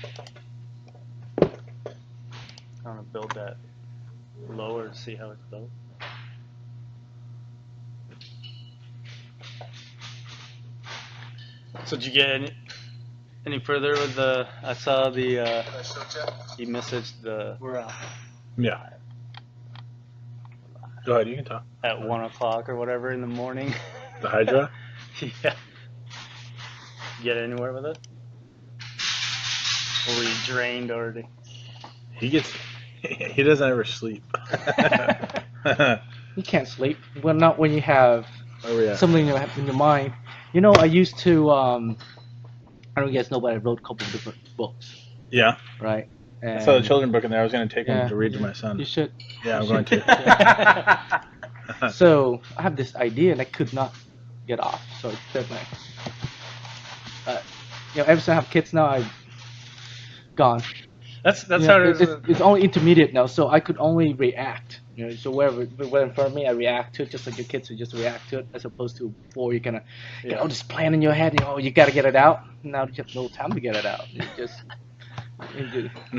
I want to build that lower to see how it's built. So did you get any further with the? I saw the. He messaged the. We're out. Yeah. Go ahead, you can talk. At 1 o'clock or whatever in the morning. The Hydra? Yeah. Get anywhere with it? Or were you drained already? He doesn't ever sleep. You can't sleep. Well, not when you have Where we at? something in your mind. You know, I used to, I don't know if you guys know, but I wrote a couple of different books, Yeah. right? And I saw the children's book in there. I was going to take them to read to my son. You should. Yeah, I'm You going should. to. So I have this idea and I could not get off. So I said, like, you know, ever since I have kids now, I've gone. That's You how know, it is. it's only intermediate now, so I could only react. You know, so wherever in front of me, I react to it, just like your kids would just react to it, as opposed to before you kind of get all this plan in your head. You know, you got to get it out. Now you have no time to get it out. You just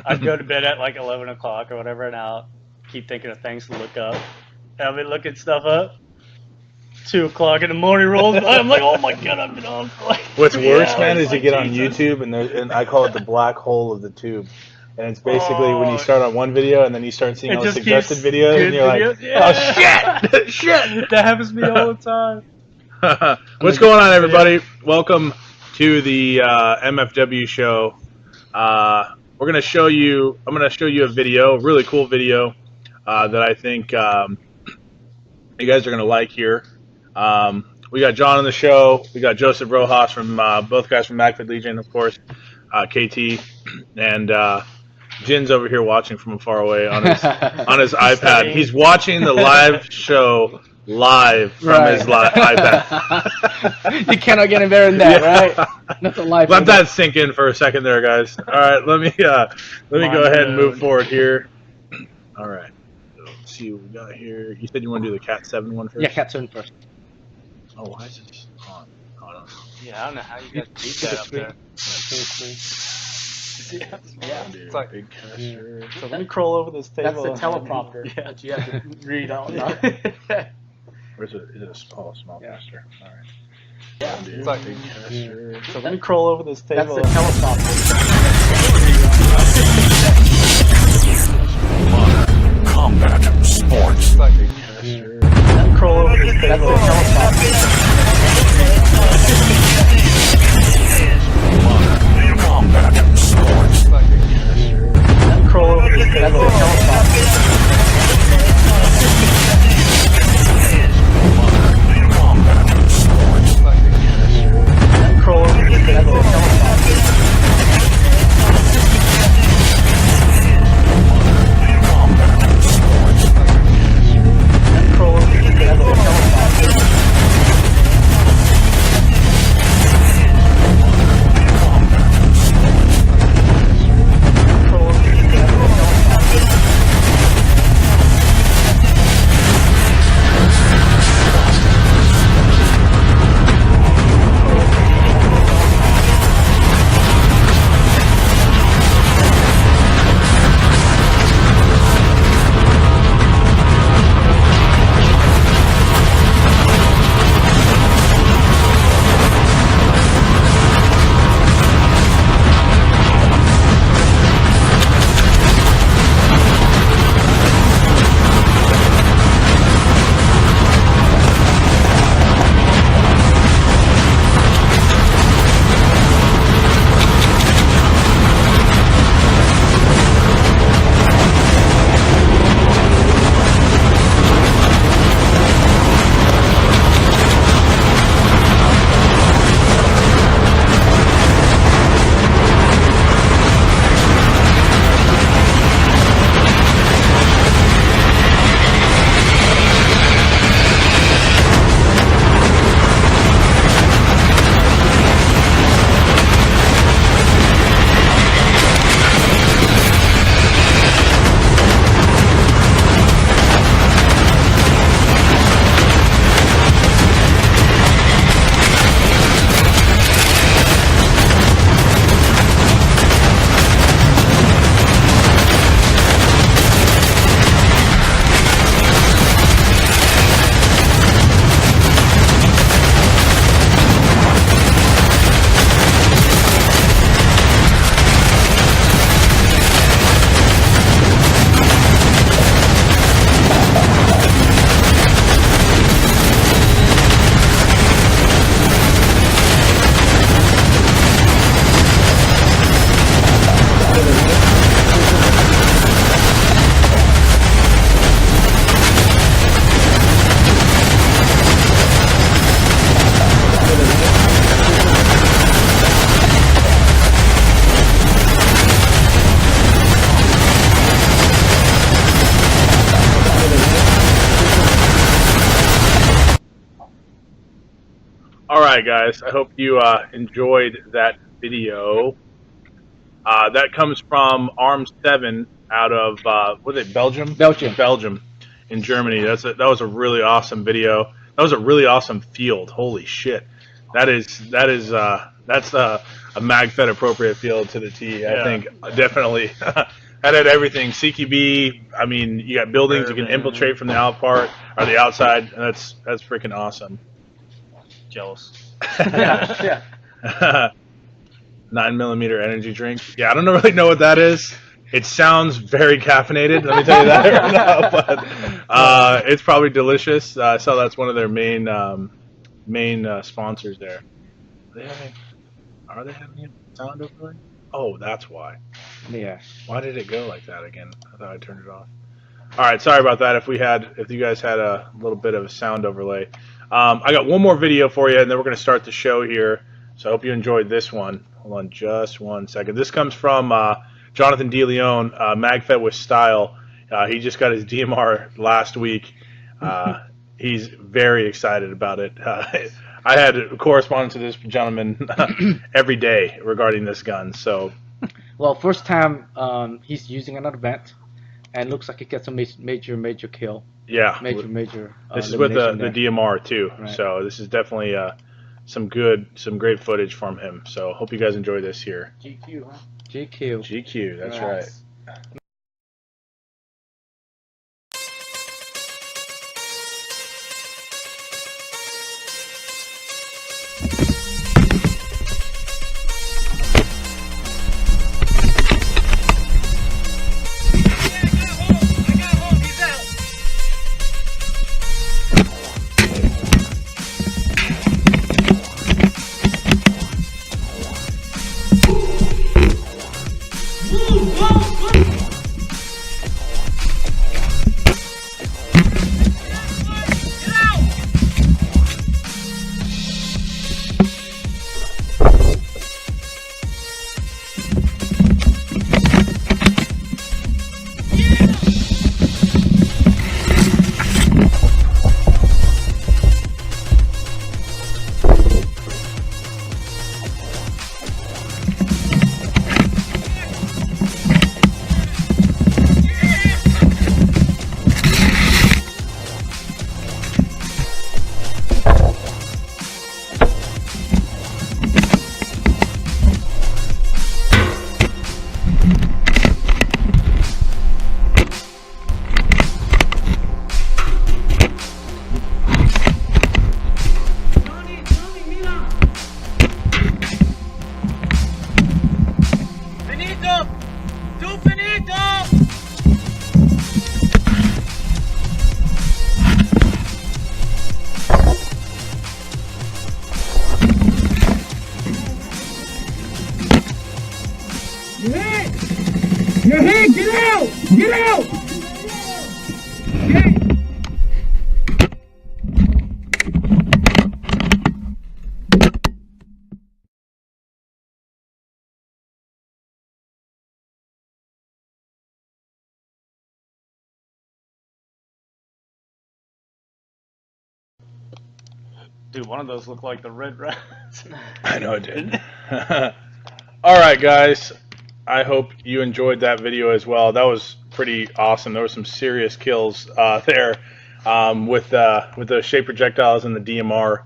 I'd go to bed at like 11 o'clock or whatever, and I'll keep thinking of things to look up. And I'll be looking stuff up. 2 o'clock in the morning rolls by. I'm like, oh my god, I've been on for like What's 3 worse, hours. man, is you Like, get on Jesus. YouTube and I call it the black hole of the tube. And it's basically when you start on one video and then you start seeing It all the just suggested keeps videos good and you're like, videos. Yeah. oh shit, shit. That happens to me all the time. What's going on, everybody? Welcome to the MFW show. I'm going to show you a video, a really cool video that I think you guys are going to like here. We got John on the show. We got Joseph Rojas from both guys from MacFit Legion, of course, KT, and Jin's over here watching from far away on his iPad. He's watching the live show live from his iPad. You cannot get any better than that, right? That's a life. Let that sink in for a second there, guys. All right, let me go ahead and move forward here. All right, let's see what we got here. You said you want to do the Cat 7 one first? Yeah, Cat 7 first. Oh, why is this on? Oh, I don't know. Yeah, I don't know how you got to beat that up there. Yeah, it's like, big caster. so let me crawl over this That's table. the teleprompter Yeah. that you have to read out. Or is it a small Yeah. caster? All right. Yeah. It's like, Big caster. so let me crawl over this That's table. the teleprompter. Combat sports. It's like, Big caster. let me crawl over this That's table. the teleprompter. Combat sports. It's like, let me crawl over this That's table. the teleprompter. Combat sports. It's like, let me crawl over this That's the table. teleprompter. Combat sports. Let me crawl over this That's table. the teleprompter. right, guys. I hope you enjoyed that video. That comes from Arms 7 out of was it Belgium? Belgium, in Germany. That was a really awesome video. That was a really awesome field. Holy shit! That's a MagFed appropriate field to the T. I think definitely. That had everything. CQB. I mean, you got buildings you can infiltrate from the outside. And that's freaking awesome. Jealous. Yeah. 9mm energy drink. Yeah, I don't really know what that is. It sounds very caffeinated. Let me tell you that right now. But it's probably delicious. I saw that's one of their main sponsors there. Are they having a sound overlay? Oh, that's why. Yeah. Why did it go like that again? I thought I turned it off. All right, sorry about that. If you guys had a little bit of a sound overlay. I got one more video for you, and then we're going to start the show here. So I hope you enjoyed this one. Hold on just 1 second. This comes from Jonathan DeLeon, MagFed with Style. He just got his DMR last week. He's very excited about it. I had correspondence with this gentleman every day regarding this gun. So, well, first time he's using another vent, and looks like he gets a major kill. Yeah, major. This is with the there. DMR too. Right. So this is definitely some great footage from him. So hope you guys enjoy this here. GQ, huh? GQ, that's right. Dude, one of those looked like the red rats. I know it did. All right, guys. I hope you enjoyed that video as well. That was pretty awesome. There were some serious kills there with the shape projectiles and the DMR.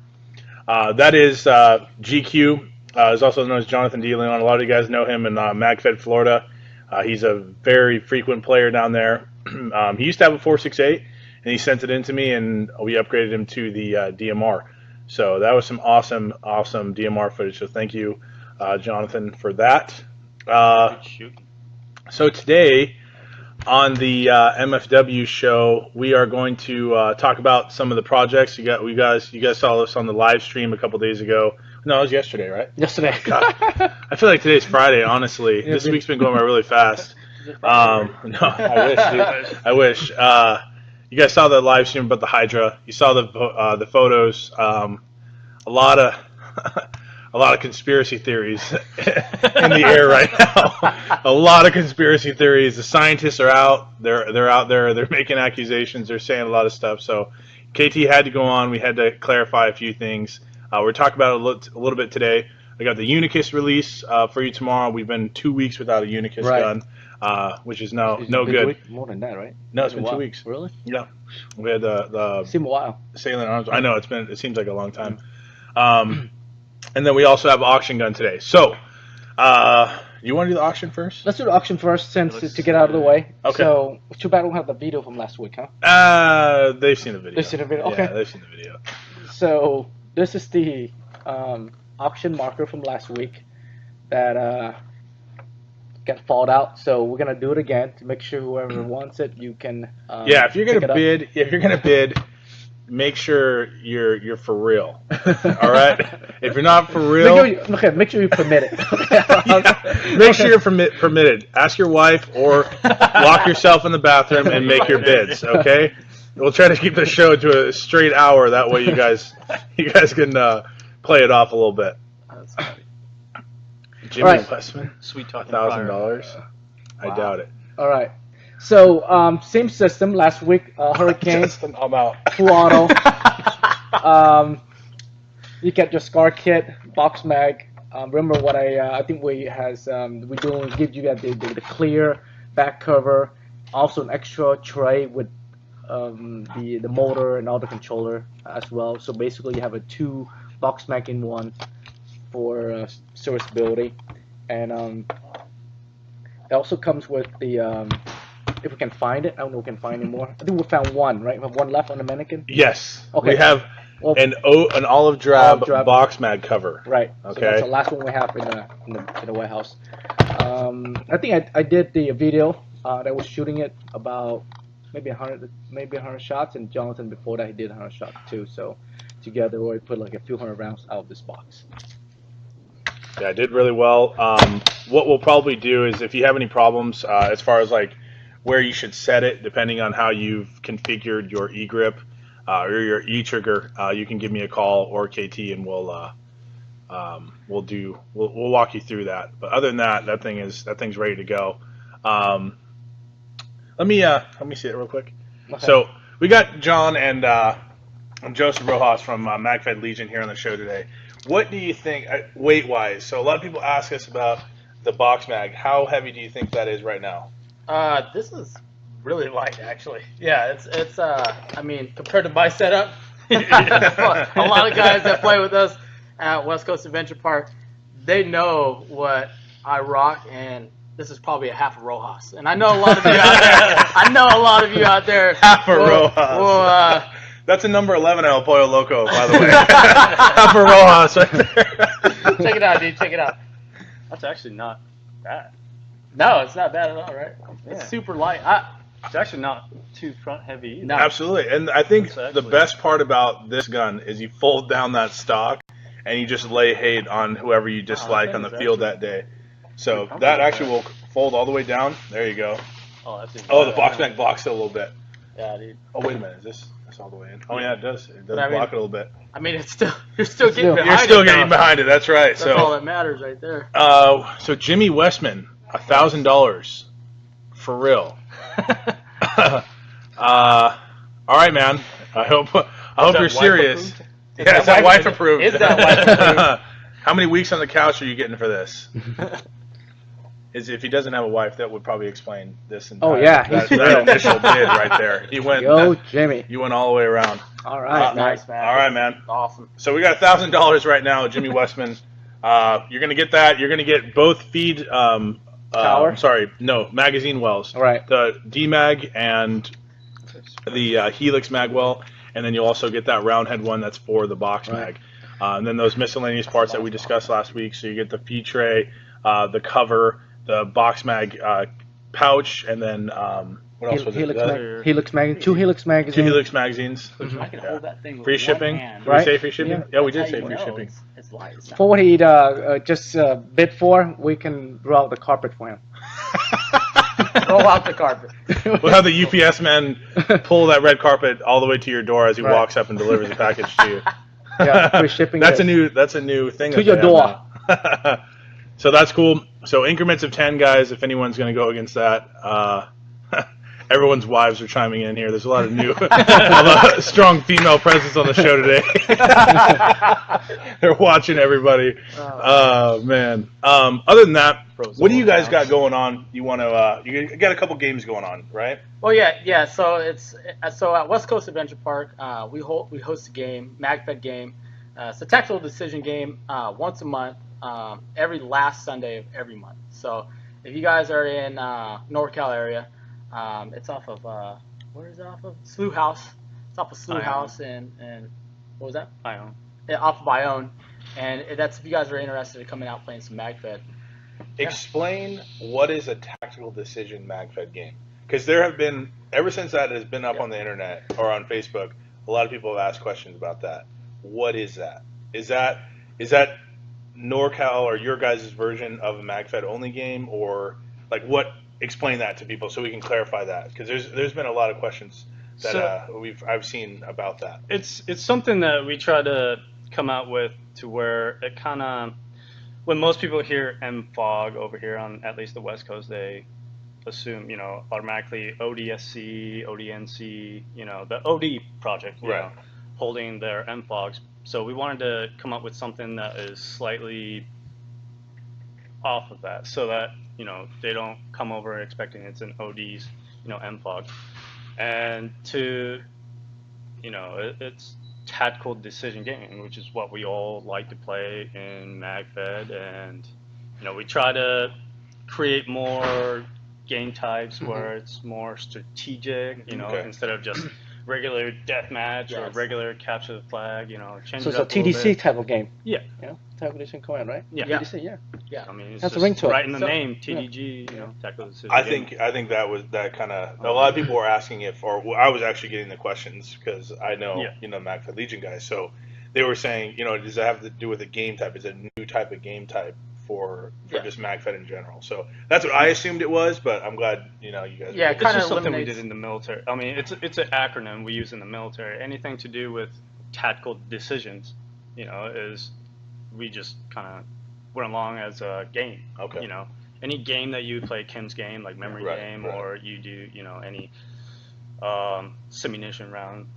That is GQ. Is also known as Jonathan DeLeon. A lot of you guys know him in MagFed, Florida. He's a very frequent player down there. He used to have a 468, and he sent it in to me, and we upgraded him to the DMR. So that was some awesome DMR footage. So thank you, Jonathan, for that. So today on the MFW show, we are going to talk about some of the projects. You guys saw this on the live stream a couple days ago. No, it was yesterday, right? Yesterday. God, I feel like today's Friday. Honestly, Yeah, this week's been going by really fast. No, I wish, dude. I wish. You guys saw the live stream about the Hydra. You saw the photos. A lot of conspiracy theories in the air right now. A lot of conspiracy theories. The scientists are out. They're out there. They're making accusations. They're saying a lot of stuff. So KT had to go on. We had to clarify a few things. We're talking about it a little bit today. I got the Unicus release for you tomorrow. We've been 2 weeks without a Unicus gun, which is no good. Week? More than that, right? No, it's been 2 weeks. Really? Yeah, we had the seemed a while. Salient Arms. I know it seems like a long time. And then we also have auction gun today. So, you want to do the auction first? Let's do the auction first, since to get out of the way. Okay. So, too bad I don't have the video from last week, huh? They've seen the video. They've seen the video. Okay. Yeah, they've seen the video. So this is the auction marker from last week that got falled out. So we're gonna do it again to make sure whoever wants it, you can. Yeah, if you're gonna bid, make sure you're for real. All right. If you're not for real, make sure you permit it. Yeah, make sure you're permitted. Ask your wife or lock yourself in the bathroom and make your bids. Okay. We'll try to keep the show to a straight hour. That way, you guys can play it off a little bit. That's funny. Jimmy Westman, Sweet talking $1,000. I doubt it. All right. So same system last week. Hurricane. Justin, I'm out. Full auto. You get your SCAR kit, Boxmag. Remember what I think we do give you the clear back cover, also an extra tray with the motor and all the controller as well. So basically you have a 2 Boxmag in one for serviceability, and it also comes with the if we can find it. I don't know if we can find anymore. I think we found one, right? We have one left on the mannequin. Yes. Okay. We have an olive drab Boxmag cover. Right. Okay. So that's the last one we have in the warehouse. I think I did the video that was shooting it about maybe 100 shots, and Jonathan before that he did 100 shots too. So together we put like a few hundred rounds out of this box. Yeah, I did really well. What we'll probably do is, if you have any problems as far as like where you should set it, depending on how you've configured your e-grip or your e-trigger, you can give me a call or KT, and we'll walk you through that. But other than that, that thing's ready to go. Let me see it real quick. Okay. So we got John and Joseph Rojas from MagFed Legion here on the show today. What do you think weight-wise? So a lot of people ask us about the Boxmag. How heavy do you think that is right now? This is really light, actually. Yeah, it's I mean, compared to my setup, a lot of guys that play with us at West Coast Adventure Park, they know what I rock, and this is probably a half a Rojas. And I know a lot of you out there. Half a Rojas. That's a number 11 El Pollo Loco, by the way. Half a Rojas right there. Check it out, dude. Check it out. That's actually not bad. No, it's not bad at all, right? Yeah. It's super light. It's actually not too front heavy either. No. Absolutely. And I think the best part about this gun is you fold down that stock and you just lay hate on whoever you dislike on the field that day. So that actually will fold all the way down. There you go. Oh, that's the Boxmag blocks it a little bit. Yeah, dude. Oh, wait a minute. That's all the way in. Oh, yeah, it does. It does block it a little bit. I mean, you're still getting behind it. You're still getting behind it. That's right. That's all that matters right there. So Jimmy Westman, $1,000 for real. All right, man. I hope you're serious. Yeah, is that wife approved? Is that wife approved? How many weeks on the couch are you getting for this? If he doesn't have a wife, that would probably explain this. That initial bid right there. He went. Yo, Jimmy. You went all the way around. All right, nice, man. All right, man. Awesome. So we got $1,000 right now, Jimmy Westman. You're gonna get that. You're gonna get both feed. Magazine wells. All right. The D-Mag and the Helix mag well, and then you'll also get that round head one that's for the Boxmag. Right. And then those miscellaneous parts that we discussed last week. So you get the feed tray, the cover, the Boxmag pouch, and then what else was it? Helix magazine, 2 Helix magazines. 2 Helix magazines. I can hold that thing with Free one shipping. hand. Did we say free shipping? Yeah, we did That's say how free you know shipping. It's light. It's not For what he just bid for, we can roll out the carpet for him. roll out the carpet. We'll have the UPS man pull that red carpet all the way to your door as he walks up and delivers the package to you. Yeah, free shipping. That's a new thing to your door. So that's cool. So increments of 10, guys. If anyone's going to go against that, Everyone's wives are chiming in here. There's a lot of new, a lot of strong female presence on the show today. They're watching everybody. Oh man. Other than that, what do you guys got going on? You want to? You got a couple games going on, right? Well, yeah. So at West Coast Adventure Park, we host a game, MagFed game. It's a tactical decision game once a month, every last Sunday of every month. So if you guys are in NorCal area, it's off of where is it off of? Slough House. It's off of Slough House and what was that? Ione. Yeah, off of Ione. And that's if you guys are interested in coming out playing some MagFed. Explain what is a tactical decision MagFed game, because there have been, ever since that has been up on the internet or on Facebook, a lot of people have asked questions about that. What is that? Is that NorCal or your guys' version of a MagFed only game, or like what? Explain that to people so we can clarify that, because there's been a lot of questions that I've seen about that. It's something that we try to come out with to where it kind of, when most people hear MFOG over here on at least the West Coast, they assume, automatically ODSC, ODNC, the OD project, you know, holding their MFOGs. So we wanted to come up with something that is slightly off of that, so that they don't come over expecting it's an OD's MFOG, and to it's tactical decision gaming, which is what we all like to play in MagFed, and we try to create more game types where it's more strategic, instead of just regular deathmatch or regular capture the flag, change So it it's a up little TDC bit. type of game. Yeah. Tactical Decision Command, right? Yeah. TDC, yeah. I mean, it's That's a just ring to it. right in the So- name, TDG, tactical decision. I gaming. think that kind of, a lot of people were asking if, or I was actually getting the questions because I know MagFed Legion guys, so they were saying, does that have to do with a game type? Is it a new type of game type for just MagFed in general? So that's what I assumed it was, but I'm glad you guys. Yeah, It's kind of just something we eliminates. did in the military. I mean, it's an acronym we use in the military. Anything to do with tactical decisions, is we just kind of went along as a game. Okay. Any game that you play, Kim's game, like memory game, or you do, any simunition round,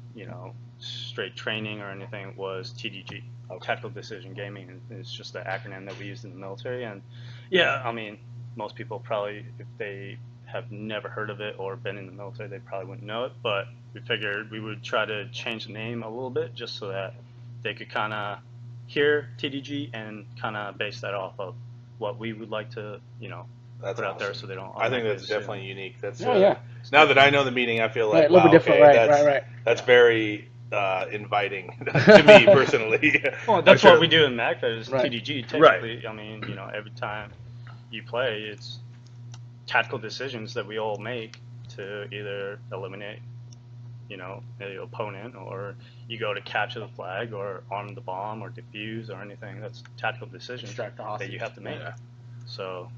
straight training or anything, was TDG. Tactical Decision Gaming. It's just the acronym that we used in the military. And yeah, I mean, most people probably, if they have never heard of it or been in the military, they probably wouldn't know it. But we figured we would try to change the name a little bit just so that they could kind of hear TDG and kind of base that off of what we would like to, That's put out there, awesome. so they don't. I think that's automatically assume. definitely unique. That's Yeah. Now that I know the meaning, I feel like Right, a little wow, bit different, okay, right. That's very inviting to me personally. Well, that's I'm what sure- we do in MagFed is Right. TDG. Technically, I mean, every time you play, it's tactical decisions that we all make to either eliminate, the opponent, or you go to capture the flag, or arm the bomb, or defuse, or anything. That's tactical decisions Extract the that hostage. you have to make. Yeah. So,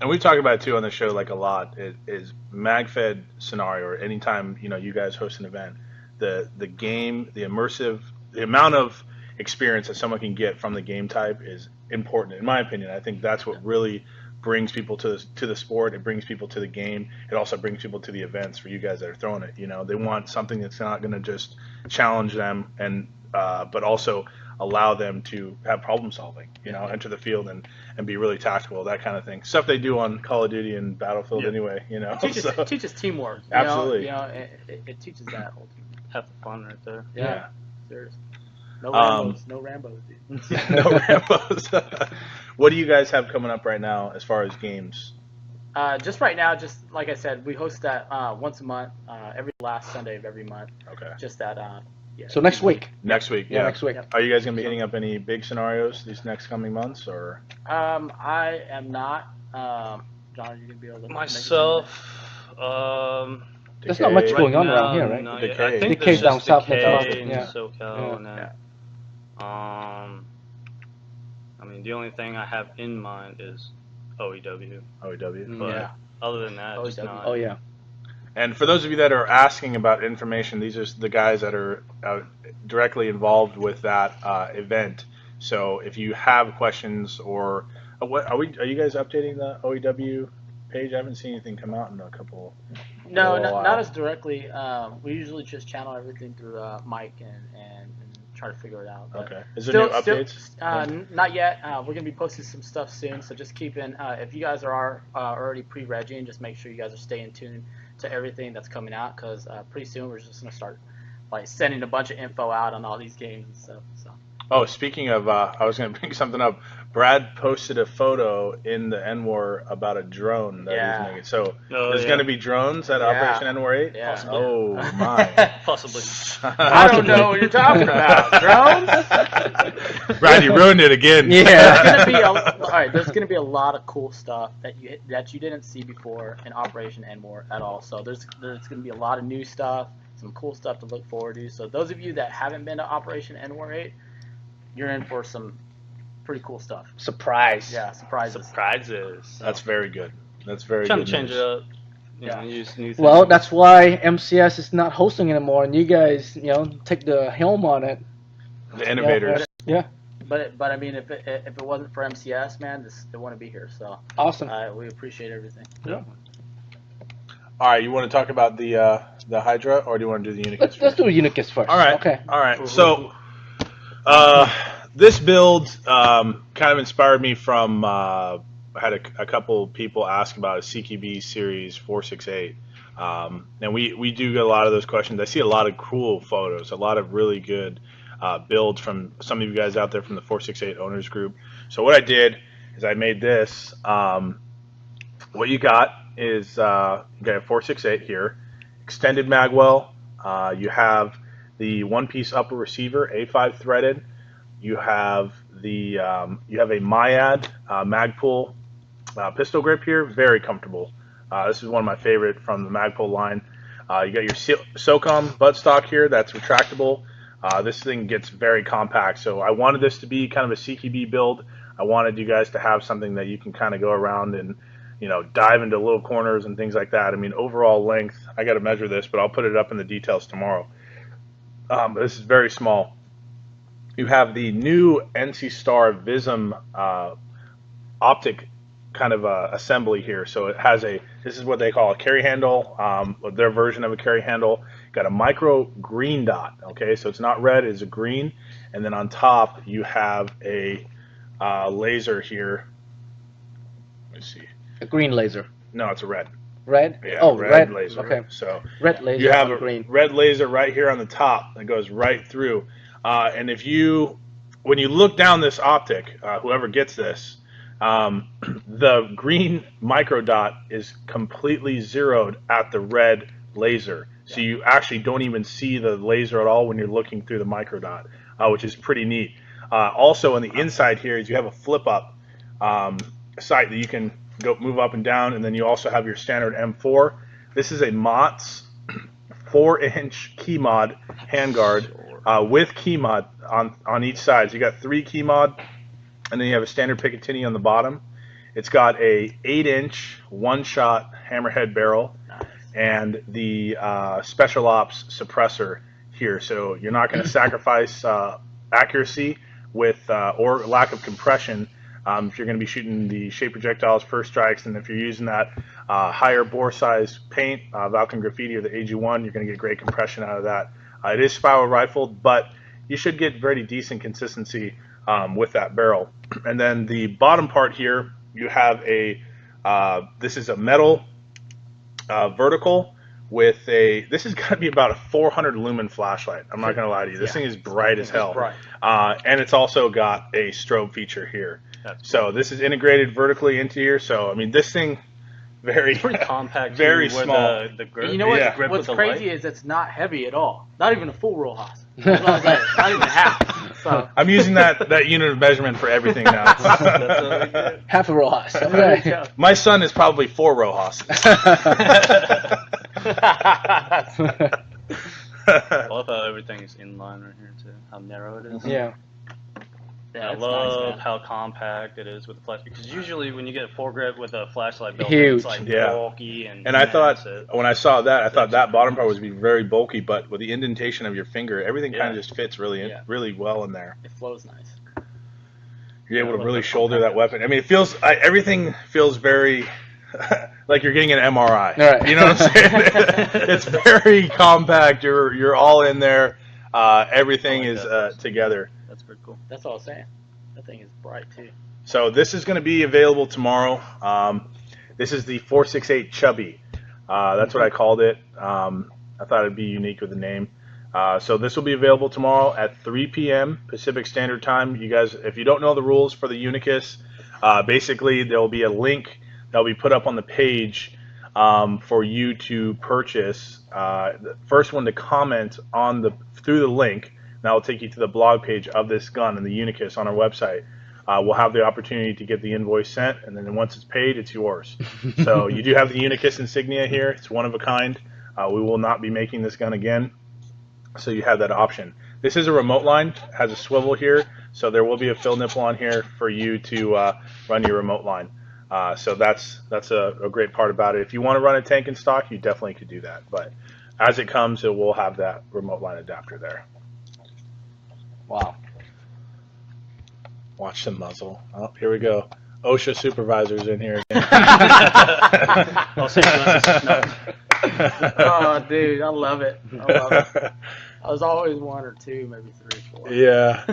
And we talk about it too on the show, like a lot. Is MagFed scenario, or anytime you guys host an event, the game, the immersive, the amount of experience that someone can get from the game type is important, in my opinion. I think that's what really brings people to the sport. It brings people to the game. It also brings people to the events for you guys that are throwing it. They want something that's not going to just challenge them, and but also allow them to have problem solving. Enter the field and be really tactical, that kind of thing. Stuff they do on Call of Duty and Battlefield anyway. It teaches teamwork. Absolutely. It teaches that whole team. have fun right there. Yeah. Seriously. No Um, Rambos. No Rambos, dude. No Rambos. What do you guys have coming up right now as far as games? Just right now, just like I said, we host that once a month, every last Sunday of every month. Okay. Just that. So next week. Next week, Yeah, next week. Are you guys gonna be hitting up any big scenarios these next coming months, or? I am not. John, are you gonna be able to? Myself, There's not much Decay? going on now, around here, right? no, Decay. I think Decay's there's down just south next Decay month, in yeah. SoCal, Yeah. and then, I mean, the only thing I have in mind is OEW, OEW. but Yeah. other than that, just OEW. not. Oh yeah. And for those of you that are asking about information, these are the guys that are directly involved with that event. So if you have questions, or are you guys updating the OEW page? I haven't seen anything come out in a couple. No, Oh, not, wow. not as directly. We usually just channel everything through Mike and try to figure it out. But Okay. Is there new updates? Not yet. We're gonna be posting some stuff soon, so just keep in. If you guys are already pre-regging, just make sure you guys are staying tuned to everything that's coming out, because pretty soon we're just gonna start like sending a bunch of info out on all these games and stuff. So. Oh, speaking of, I was going to bring something up. Brad posted a photo in the N-War about a drone that he's making. So there's going to be drones at Operation N-War 8? Yeah. Oh, my. Possibly. I don't know what you're talking about. Drones? Brad, you ruined it again. There's gonna be a lot of cool stuff that you didn't see before in Operation N-War at all. So there's gonna be a lot of new stuff, some cool stuff to look forward to. So those of you that haven't been to Operation N-War 8, you're in for some pretty cool stuff. Surprise. Yeah, surprises. Surprises. That's very good. That's very Trying good to change news. it up. You know, use new things. Well, that's why MCS is not hosting anymore, and you guys, take the helm on it. The innovators. Yeah. But I mean, if it wasn't for MCS, man, it wouldn't be here. So Awesome. we appreciate everything. Yeah. All right, you want to talk about the Hydra, or do you want to do the Unicus? Let's do Unicus first. All right. Okay. All right. So this build kind of inspired me from I had a couple people ask about a CQB Series 468. And we do get a lot of those questions. I see a lot of cool photos, a lot of really good builds from some of you guys out there from the 468 owners group. So what I did is I made this. What you got is you got a 468 here, extended magwell. You have the one-piece upper receiver, A5 threaded. You have the you have a Myad Magpul pistol grip here, very comfortable. This is one of my favorite from the Magpul line. You got your SOCOM buttstock here, that's retractable. This thing gets very compact, so I wanted this to be kind of a CQB build. I wanted you guys to have something that you can kind of go around and dive into little corners and things like that. I mean, overall length, I got to measure this, but I'll put it up in the details tomorrow. This is very small. You have the new NC Star Vism optic kind of assembly here. So it has this is what they call a carry handle, their version of a carry handle. Got a micro green dot, okay? So it's not red, it's a green. And then on top, you have a laser here. Let me see. A green laser. No, it's a red. Red? Yeah, oh, red laser. Okay. So red laser. you have a green. red laser right here on the top that goes right through. And when you look down this optic, whoever gets this, the green micro dot is completely zeroed at the red laser. So you actually don't even see the laser at all when you're looking through the micro dot, which is pretty neat. Also on the inside here is you have a flip up sight that you can move up and down, and then you also have your standard M4. This is a MOTS 4-inch key mod handguard with key mod on each side. So you got 3 key mod, and then you have a standard Picatinny on the bottom. It's got a 8-inch one-shot hammerhead barrel and the special ops suppressor here. So you're not going to sacrifice accuracy with or lack of compression if you're going to be shooting the shape projectiles, first strikes, and if you're using that higher bore size paint, Valken Graffiti or the AG1, you're going to get great compression out of that. It is spiral rifled, but you should get very decent consistency with that barrel. And then the bottom part here, you have this is a metal vertical with this is going to be about a 400 lumen flashlight. I'm not going to lie to you. This thing is bright as hell. And it's also got a strobe feature here. So this is integrated vertically into here. So, I mean, this thing, it's pretty compact, very too, with small. The grip. You know what? Yeah. What's crazy is it's not heavy at all. Not even a full roll house. Not even half. So. I'm using that unit of measurement for everything now. Half a Rojas. Okay. My son is probably 4 Rojas. I love how everything is in line right here too. How narrow it is. Yeah. I love how compact it is with the flash, because usually when you get a foregrip with a flashlight built Huge. it's like Yeah. bulky and I thought massive. when I saw that, I thought that bottom part was be very bulky, but with the indentation of your finger, everything kind of just fits really well in there. It flows nice. You're able to really shoulder that weapon. I mean, it feels everything feels very like you're getting an MRI. Right. You know what I'm saying? It's very compact. You're all in there. Everything I like is that. together. That's pretty cool. That's all I'm saying. That thing is bright too. So this is going to be available tomorrow. This is the 468 Chubby. That's what I called it. I thought it'd be unique with the name. So this will be available tomorrow at 3 p.m. Pacific Standard Time. You guys, if you don't know the rules for the Unicus, basically there will be a link that will be put up on the page for you to purchase. The first one to comment on through the link, that will take you to the blog page of this gun and the Unicus on our website. We'll have the opportunity to get the invoice sent, and then once it's paid, it's yours. So you do have the Unicus insignia here. It's one of a kind. We will not be making this gun again, so you have that option. This is a remote line. It has a swivel here, so there will be a fill nipple on here for you to run your remote line. So that's a great part about it. If you want to run a tank in stock, you definitely could do that. But as it comes, it will have that remote line adapter there. Wow. Watch the muzzle. Oh, here we go. OSHA supervisor's in here again. I'll see you. Oh, dude, I love it. I love it. I was always 1 or 2, maybe 3 or 4. Yeah.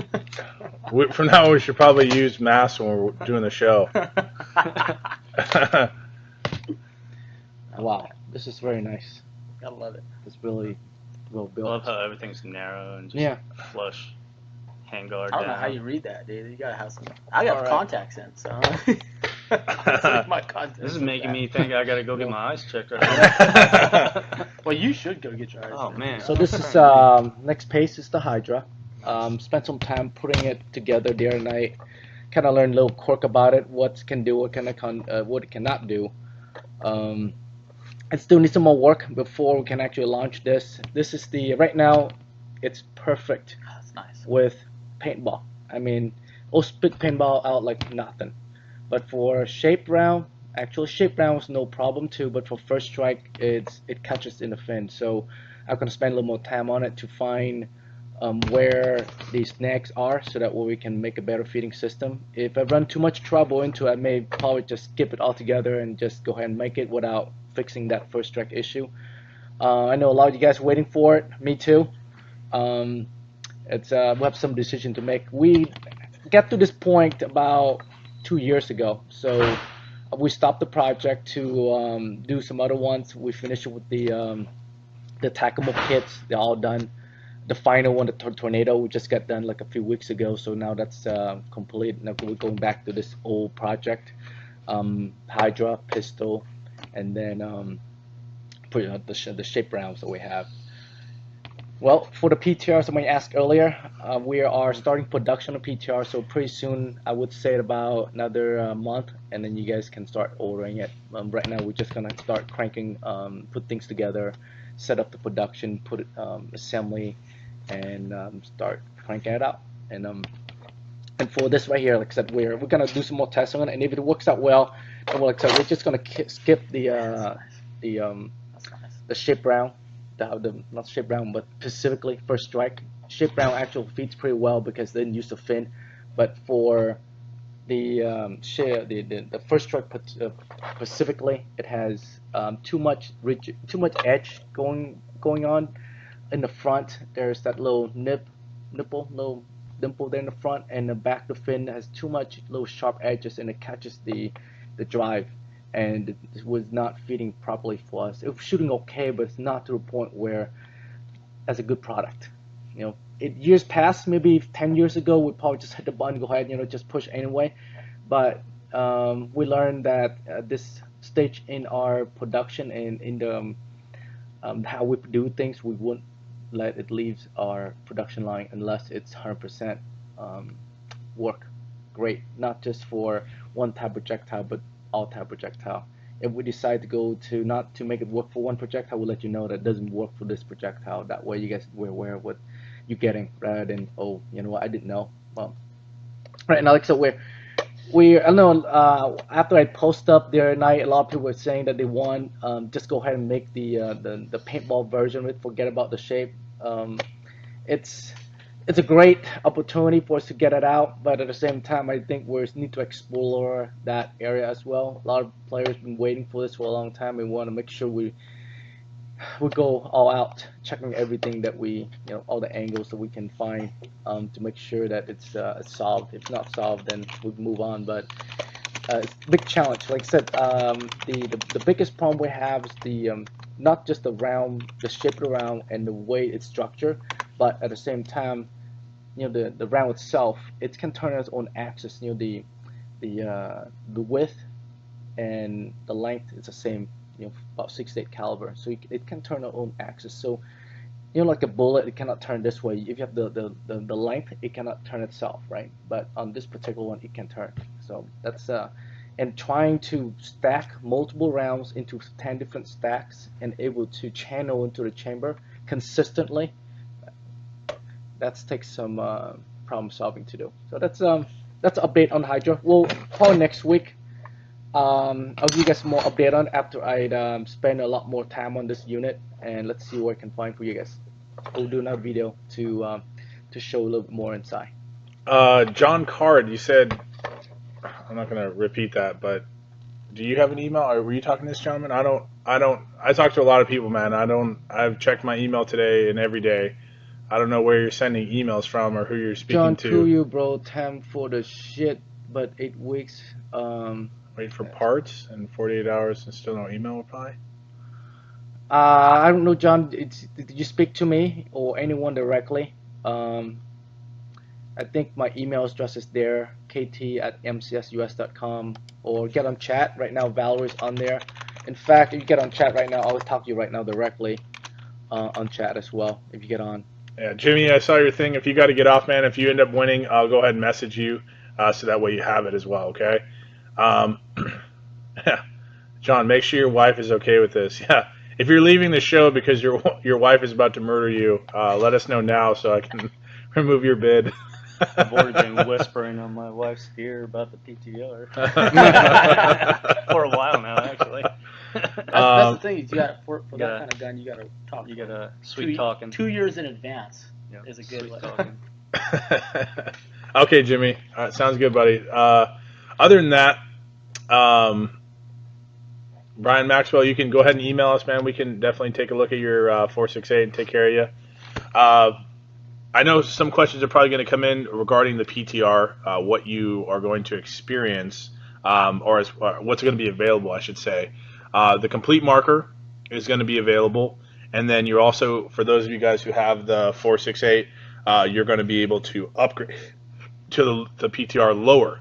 From now on, we should probably use masks when we're doing the show. Wow. This is very nice. I love it. It's really well I built. love how everything's narrow and just Yeah. flush handguard I don't know down. how you read that, dude. You gotta have some. I got All right. contacts in, so. It's like my contacts. This is making me think I gotta go get my eyes checked right now. Well, you should go get your eyes. Oh, checked. man. So this is next pace is the Hydra. Spent some time putting it together the other night. Kind of learned a little quirk about it. What it can do, what it cannot do. It still needs some more work before we can actually launch this. This is right now, it's perfect That's nice. with paintball. I mean, we'll spit paintball out like nothing. But for shape round, actual shape round was no problem too. But for first strike, it catches in the fin. So I'm gonna spend a little more time on it to find where these snags are, so that way we can make a better feeding system. If I run too much trouble into it, I may probably just skip it altogether and just go ahead and make it without fixing that first strike issue. I know a lot of you guys are waiting for it. Me too. We have some decision to make. We got to this point about 2 years ago, so we stopped the project to do some other ones. We finished it with the attackable kits. They're all done. The final one, the tornado, we just got done like a few weeks ago, so now that's complete. Now we're going back to this old project, Hydra, pistol, and then the shape rounds that we have. Well, for the PTR, somebody asked earlier, we are starting production of PTR, so pretty soon, I would say about another month, and then you guys can start ordering it. Right now, we're just gonna start cranking, put things together, set up the production, put it, assembly, and start cranking it out. And for this right here, like I said, we're gonna do some more tests on it, and if it works out well, then like I said, we're just gonna skip the shape round. Not shape round, but specifically first strike. Shape round actually feeds pretty well because they didn't use the fin, but for the first strike specifically, it has too much edge going on in the front. There's that little little dimple there in the front, and the back of the fin has too much little sharp edges, and it catches the drive. And it was not feeding properly for us. It was shooting okay, but it's not to the point where that's a good product. You know, years past, maybe 10 years ago, we'd probably just hit the button, go ahead, just push anyway. But we learned that at this stage in our production and in the how we do things, we wouldn't let it leave our production line unless it's 100% work great, not just for one type of projectile, but all type projectile. If we decide to go to not to make it work for one projectile, we'll let you know that it doesn't work for this projectile. That way you guys were aware of what you're getting, rather than, oh, you know what, I didn't know. Well, right now, like so I know after I post up the other night, a lot of people were saying that they want just go ahead and make the paintball version of it, forget about the shape. It's it's a great opportunity for us to get it out, but at the same time, I think we need to explore that area as well. A lot of players been waiting for this for a long time. We want to make sure we go all out, checking everything that all the angles that we can find, to make sure that it's solved. If not solved, then we move on. But it's a big challenge. Like I said, the biggest problem we have is not just the round, the shape of the round and the way it's structured, but at the same time, the round itself, it can turn its own axis. The width and the length is the same. About 6 to 8 caliber, so it can turn its own axis. So like a bullet, it cannot turn this way. If you have the length, it cannot turn itself, right? But on this particular one, it can turn. So that's and trying to stack multiple rounds into 10 different stacks and able to channel into the chamber consistently, that takes some problem solving to do. So that's an update on Hydra. We'll probably next week. I'll give you guys more update on after I spend a lot more time on this unit, and let's see what I can find for you guys. We'll do another video to show a little bit more inside. John Card, you said, I'm not going to repeat that, but do you have an email, or were you talking to this gentleman? I talk to a lot of people, man. I've checked my email today and every day. I don't know where you're sending emails from or who you're speaking to. John, you, bro, time for the shit, but 8 weeks. Wait for parts and 48 hours and still no email reply? I don't know, John. Did you speak to me or anyone directly? I think my email address is there, kt@mcsus.com, or get on chat. Right now, Valerie's on there. In fact, if you get on chat right now, I'll talk to you right now directly on chat as well, if you get on. Yeah, Jimmy, I saw your thing. If you got to get off, man, if you end up winning, I'll go ahead and message you so that way you have it as well, okay? John, make sure your wife is okay with this. Yeah, if you're leaving the show because your wife is about to murder you, let us know now so I can remove your bid. I've already been whispering on my wife's ear about the PTR for a while now, actually. That's the thing. You got for that Yeah. kind of gun, you got to talk. You gotta sweet talking. 2 years in advance Yeah, is a good sweet way. talking. Okay, Jimmy. All right, sounds good, buddy. Other than that, Brian Maxwell, you can go ahead and email us, man. We can definitely take a look at your 468 and take care of you. I know some questions are probably going to come in regarding the PTR, what you are going to experience, or what's going to be available, I should say. The complete marker is going to be available, and then you're also, for those of you guys who have the 468, you're going to be able to upgrade to the PTR lower.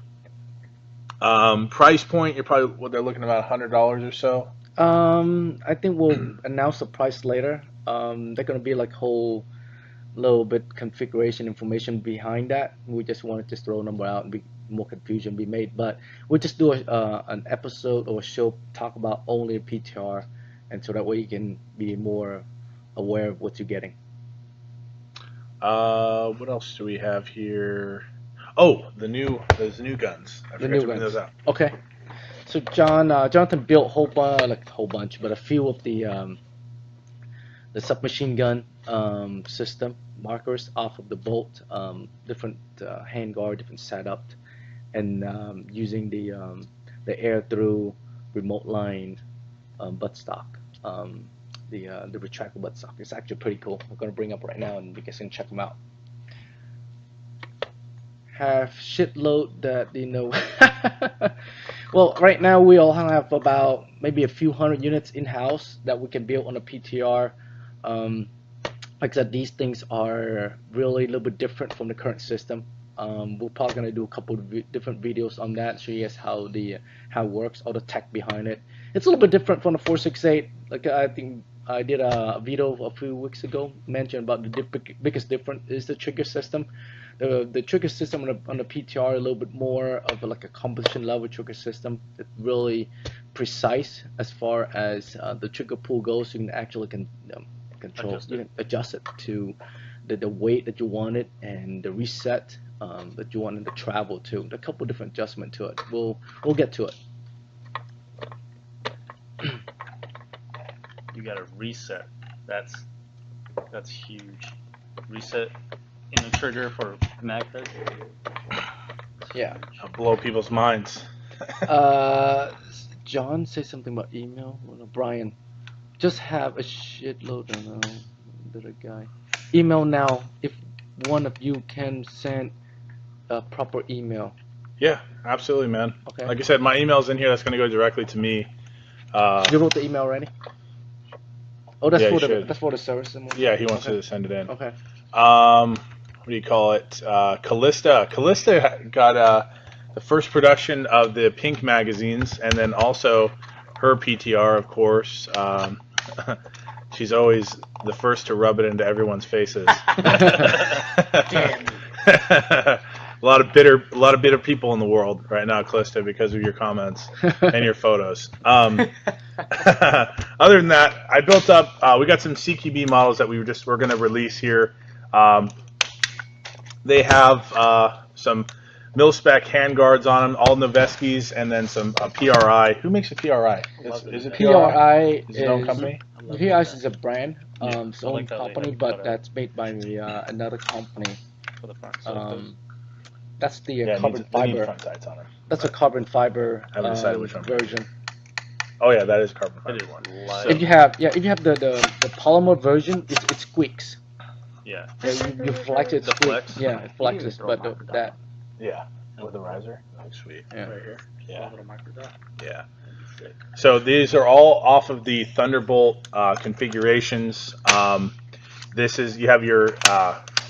Price point, you're probably what they're looking about $100 or so. I think we'll announce the price later. They're gonna be like whole little bit configuration information behind that. We just want to just throw a number out and be more confusion be made. But we'll just do an episode or a show talk about only PTR, and so that way you can be more aware of what you're getting. What else do we have here? Oh, those new guns. I The forgot new to bring guns. those out. Okay. So Jonathan built a whole bunch, but a few of the submachine gun system markers off of the bolt, different handguard, different setup, and using the air through remote line buttstock, the retractable buttstock. It's actually pretty cool. I'm gonna bring up right now, and you guys can check them out. Have shitload that well, right now we all have about maybe a few hundred units in house that we can build on a PTR. Like I said, these things are really a little bit different from the current system. We're probably gonna do a couple of different videos on that, show you guys how it works, all the tech behind it. It's a little bit different from the 468. Like I think I did a video a few weeks ago, mentioned about the biggest difference is the trigger system. The trigger system on the PTR a little bit more of like a composition level trigger system. It's really precise as far as the trigger pull goes. You can actually control, you can adjust it to the weight that you want it and the reset that you want it to travel to. There are a couple different adjustments to it. We'll get to it. You gotta reset. That's huge. Reset in a trigger for magnet. Yeah. I'll blow people's minds. John say something about email. Well, no, Brian, just have a shitload of little guy. Email now. If one of you can send a proper email. Yeah, absolutely, man. Okay. Like I said, my email's in here. That's going to go directly to me. You wrote the email already? Oh, that's Yeah, for you the should. that's for the service. Yeah, he wants Okay. to send it in. Okay. What do you call it? Callista. Callista got the first production of the Pink magazines, and then also her PTR, of course. She's always the first to rub it into everyone's faces. Damn. A lot of bitter people in the world right now, Callista, because of your comments and your photos. Other than that, I built up. We got some CQB models that we're going to release here. They have some mil-spec handguards on them, all Noveskis, and then some PRI. Who makes a PRI? Is it PRI Is it own company? PRI is a brand, Yeah, its I own like how they company, have but got that's made by another company. For the front. That's the Yeah, carbon they need fiber. front sights on them. That's a carbon fiber I haven't decided which one. version. Oh yeah, that is carbon It fiber is one. light. If you have the polymer version, it squeaks. Yeah. You flex it, The squeaks. flex? Yeah, it flexes, throw a but marker down. that Yeah, with a riser. Oh, sweet. yeah. Right here. Yeah. A little micro dot. Yeah. That'd be sick. So these are all off of the Thunderbolt configurations. This is you have your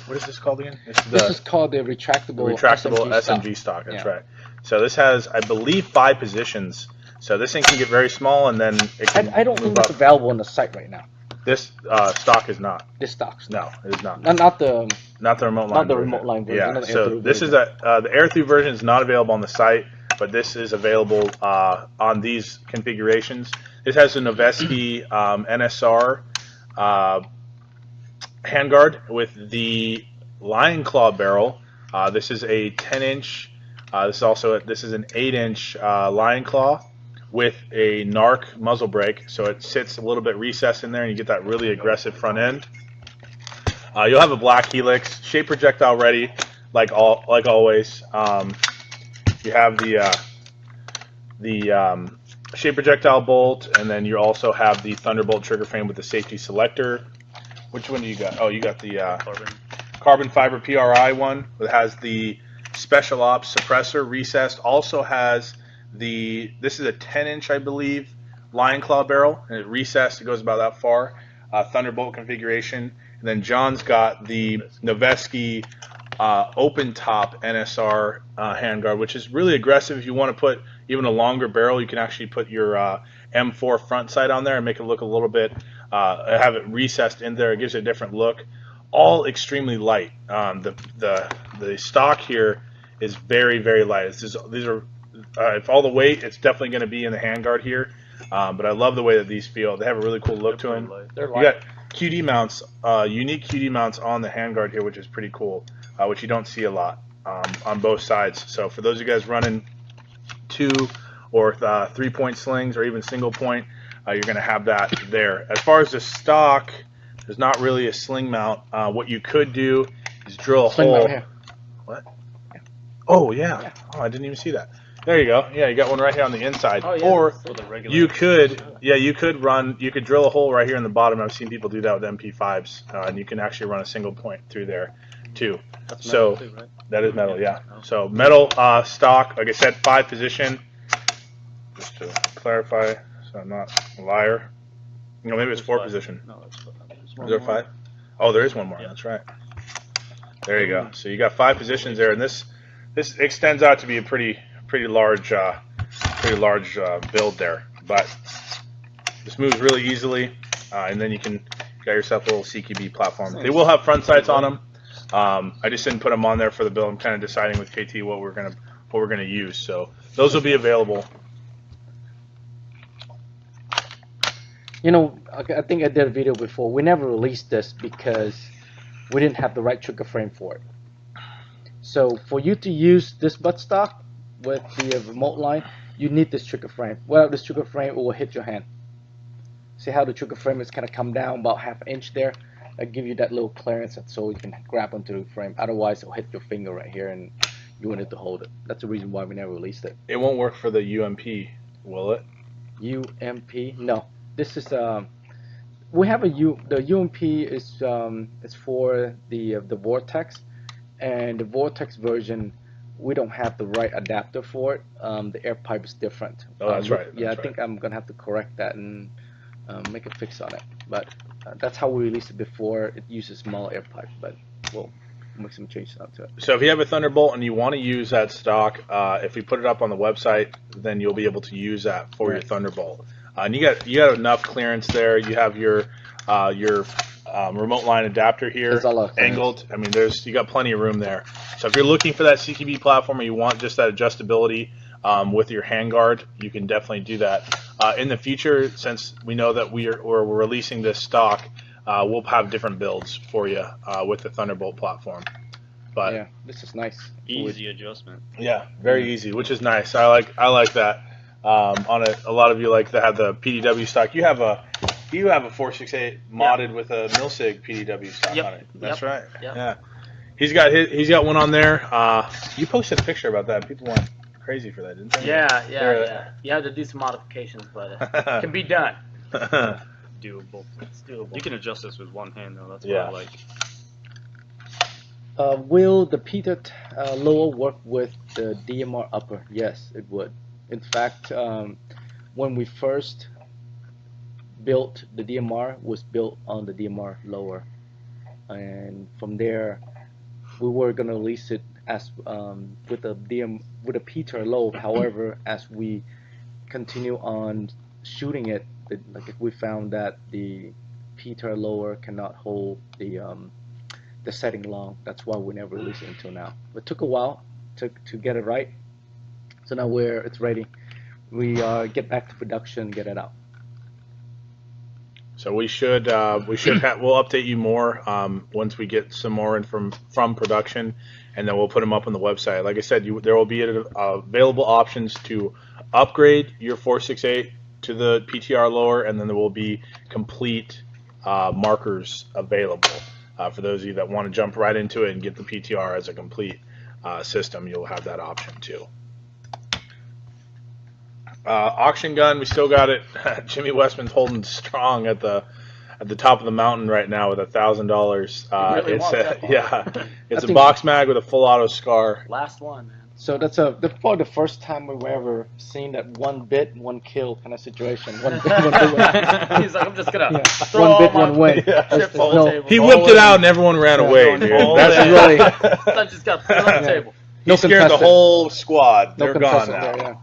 what is this called again? This is called the retractable SMG stock. That's Yeah. right. So this has, I believe, 5 positions. So this thing can get very small, and then it can I don't move think it's up. available on the site right now. This stock is not. This stocks. No, it is not. Not the Not the remote line. not the version. remote line version. Yeah. not the So air-through this is version. the air-through version is not available on the site, but this is available on these configurations. This has a Noveski NSR handguard with the Lion Claw barrel. This is a 10-inch. This is an 8-inch Lion Claw with a NARC muzzle brake, so it sits a little bit recessed in there, and you get that really aggressive front end. You'll have a black helix, shape projectile ready, like always. You have the shape projectile bolt, and then you also have the Thunderbolt trigger frame with the safety selector. Which one do you got? Oh, you got the carbon fiber PRI one that has the special ops suppressor recessed. Also has this is a 10-inch, I believe, Lion Claw barrel, and it recessed. It goes about that far. Thunderbolt configuration, and then John's got the Noveski open top NSR handguard, which is really aggressive. If you want to put even a longer barrel, you can actually put your M4 front sight on there and make it look a little bit, have it recessed in there. It gives it a different look. All extremely light. The stock here is very, very light. These are if all the weight, it's definitely going to be in the handguard here. But I love the way that these feel. They have a really cool look to them. They're You light. got QD mounts, unique QD mounts on the handguard here, which is pretty cool, which you don't see a lot on both sides. So for those of you guys running 2 or 3-point slings or even single point, you're going to have that there. As far as the stock, there's not really a sling mount. What you could do is drill a Sling hole. right here. What? Oh yeah. Oh, I didn't even see that. There you go. Yeah, you got one right here on the inside. Oh, yeah. Or With a regular. you could drill a hole right here in the bottom. I've seen people do that with MP5s, and you can actually run a single point through there too. That's So metal too, right? that is metal, yeah. So metal stock, like I said, 5 position. Just to clarify, so I'm not a liar. No, maybe it's 4 Five. position. No, that's Is there 5? Oh, there is one more. Yeah. That's right. There you go. So you got 5 positions there, and this extends out to be a pretty large build there. But this moves really easily, and then you can get yourself a little CQB platform. They will have front sights on them. I just didn't put them on there for the build. I'm kind of deciding with KT what we're gonna use. So those will be available. You know, I think I did a video before. We never released this because we didn't have the right trigger frame for it. So for you to use this buttstock with the remote line, you need this trigger frame. Without this trigger frame, it will hit your hand. See how the trigger frame is kind of come down about 1/2 inch there? I give you that little clearance so you can grab onto the frame. Otherwise, it'll hit your finger right here and you won't need to hold it. That's the reason why we never released it. It won't work for the UMP, will it? UMP? No. This is we have the UMP is for the Vortex, and the Vortex version we don't have the right adapter for it. The air pipe is different. Oh, that's right. Yeah, I think I'm gonna have to correct that and make a fix on it. But that's how we released it before. It uses small air pipe, but we'll make some changes onto it. So if you have a Thunderbolt and you want to use that stock, if we put it up on the website, then you'll be able to use that for your Thunderbolt. And you got enough clearance there. You have your remote line adapter here angled. I mean, you got plenty of room there. So if you're looking for that CQB platform and you want just that adjustability with your handguard, you can definitely do that. In the future, since we know that we're releasing this stock, we'll have different builds for you with the Thunderbolt platform. But yeah, this is nice. Easy adjustment. Yeah, very easy, which is nice. I like that. A lot of you like to have the PDW stock. You have a 468 modded with a Milsig PDW stock on it. That's right. Yep. Yeah. He's got one on there. You posted a picture about that. People went crazy for that, didn't they? Yeah. You have to do some modifications, but it can be done. Doable. It's doable. You can adjust this with one hand though. That's what Yeah. I like. Will the Peter lower work with the DMR upper? Yes, it would. In fact, when we first built the DMR, was built on the DMR lower, and from there we were gonna release it as with a Peter low. However, as we continue on shooting it, like we found that the Peter lower cannot hold the setting long. That's why we never released it until now. It took a while to get it right. So now it's ready. We get back to production, get it out. So we'll update you more once we get some more in from production, and then we'll put them up on the website. Like I said, there will be available options to upgrade your 468 to the PTR lower, and then there will be complete markers available for those of you that want to jump right into it and get the PTR as a complete system. You'll have that option too. Auction gun, we still got it. Jimmy Westman's holding strong at the top of the mountain right now with $1,000. It's a Boxmag with a full auto scar. Last one, man. So that's probably the first time we've ever seen that one bit, one kill kind of situation. One bit, one win. He's like, I'm just gonna throw one all bit, my one win. chips on the table. He whipped it out and everyone ran away, dude. That's really. I just got put on the table. He scared the whole squad. They're gone now. There, yeah.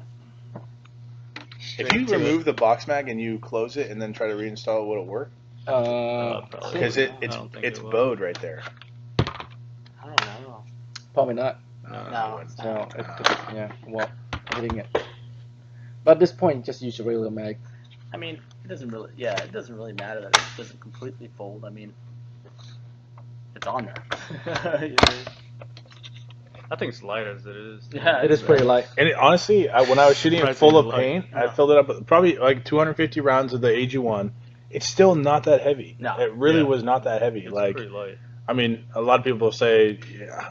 If you remove the Boxmag and you close it and then try to reinstall it, will it work? Because it's bowed right there. I don't know. Probably not. No, it's not. Well, hitting it. But at this point, just use your regular mag. I mean, it doesn't really matter that it doesn't completely fold. I mean, it's on there. I think it's light as it is. Yeah, It is pretty light. And honestly, when I was shooting it full of paint, Yeah. I filled it up with probably like 250 rounds of the AG1. It's still not that heavy. No. It really was not that heavy. It's Like, pretty light. I mean, a lot of people say,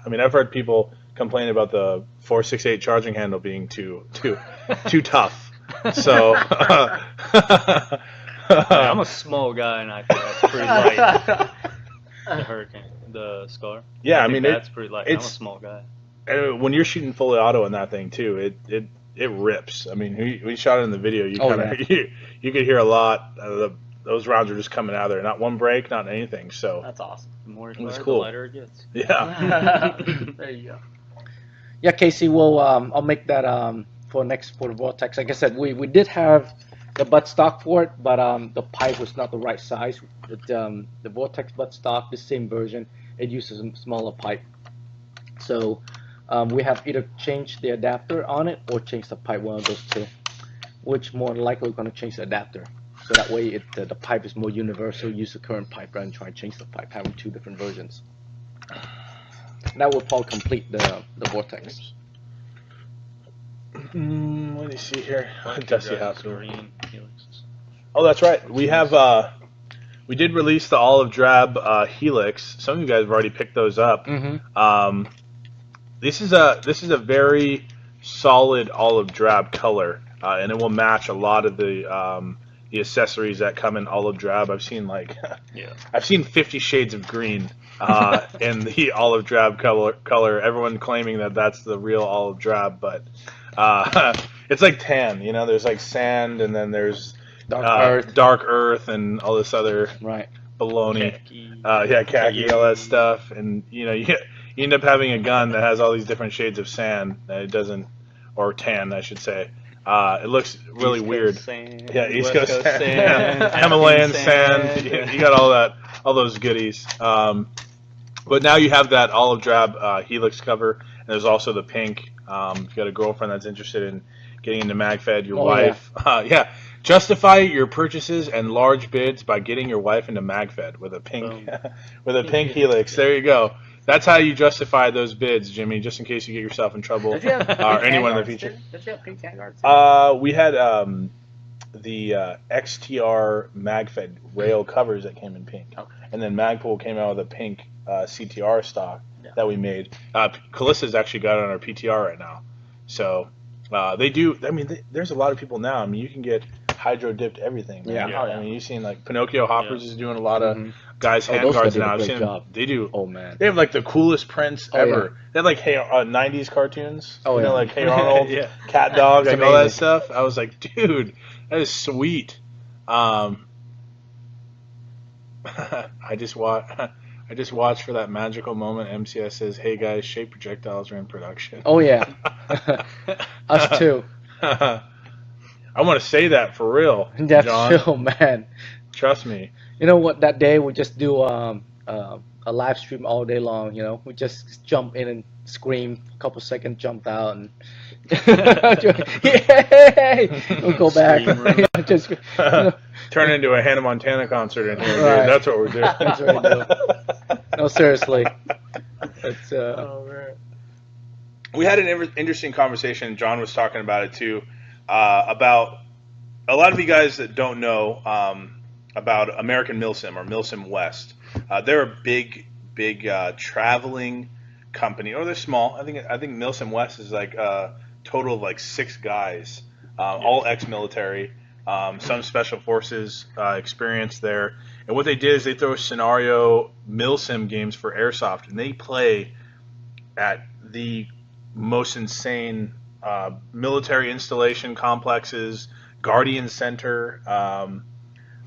I mean, I've heard people complain about the 468 charging handle being too tough. So I'm a small guy and I think that's pretty light. The Hurricane, the Scar. yeah, I think mean, that's pretty light. I'm a it's small guy. when you're shooting fully auto in that thing too, it rips. I mean, we shot it in the video. You you could hear a lot. Those rounds are just coming out of there. Not one break, not anything. So That's awesome. The more It was fire, cool. the lighter it gets. yeah. There you go. Yeah, Casey, I'll make that for the Vortex. Like I said, we did have the butt stock for it, but the pipe was not the right size. The Vortex butt stock, the same version, it uses a smaller pipe. So we have either changed the adapter on it or changed the pipe, one of those two. Which more than likely we're going to change the adapter. So that way the pipe is more universal, use the current pipe rather than try and change the pipe, having two different versions. That will probably complete the Vortex. Let me see here. Dusty house. Green helixes. Oh, that's right. We have we did release the olive drab Helix. Some of you guys have already picked those up. Mm-hmm. This is a very solid olive drab color, and it will match a lot of the accessories that come in olive drab. I've seen Yeah. I've seen 50 shades of green in the olive drab color. Everyone claiming that that's the real olive drab, but it's like tan. You know, there's like sand, and then there's dark earth, and all this other Right. baloney. Khaki. Khaki, all that stuff, and you end up having a gun that has all these different shades of sand. It doesn't, or tan, I should say. It looks really East weird. Coast sand, Yeah, East West Coast Coast sand, sand, Himalayan sand. sand. Yeah, you got all those goodies. But now you have that olive drab Helix cover, and there's also the pink. If you got a girlfriend that's interested in getting into MagFed, your wife, justify your purchases and large bids by getting your wife into MagFed with a pink, with a pink Helix. There you go. That's how you justify those bids, Jimmy. Just in case you get yourself in trouble, or anyone in the future. Does you have pink tag arts? We had the XTR MagFed rail covers that came in pink, and then Magpul came out with a pink CTR stock that we made. Callista's actually got it on our PTR right now, so they do. I mean, there's a lot of people now. I mean, you can get hydro dipped everything. Man. Yeah. I mean, you've seen like Pinocchio Hoppers is doing a lot of guys those handguards guys did a now. I've great seen job. they do. Oh man. They have like the coolest prints ever. yeah. They had like 90s cartoons. Oh, you know, yeah. like Hey Arnold, Yeah. Cat Dog, It's like all that amazing. stuff. I was like, dude, that is sweet. I just watched for that magical moment. MCS says, "Hey guys, shape projectiles are in production." Oh yeah. Us too. I want to say that for real, That's John. true, man. Trust me. You know what? That day we just do a live stream all day long. You know, we just jump in and scream a couple seconds, jumped out, and yay! We'll go back. Scream room. Yeah, just Turn into a Hannah Montana concert in here, dude. Right. That's what we're doing. That's what we do. No, seriously. It's We had an interesting conversation. John was talking about it too, about a lot of you guys that don't know about American Milsim or Milsim West. They're a big traveling company, or they're small. I think Milsim West is like a total of like 6 guys, all ex-military, some special forces experience there. And what they did is they throw scenario Milsim games for airsoft, and they play at the most insane military installation complexes, Guardian Center.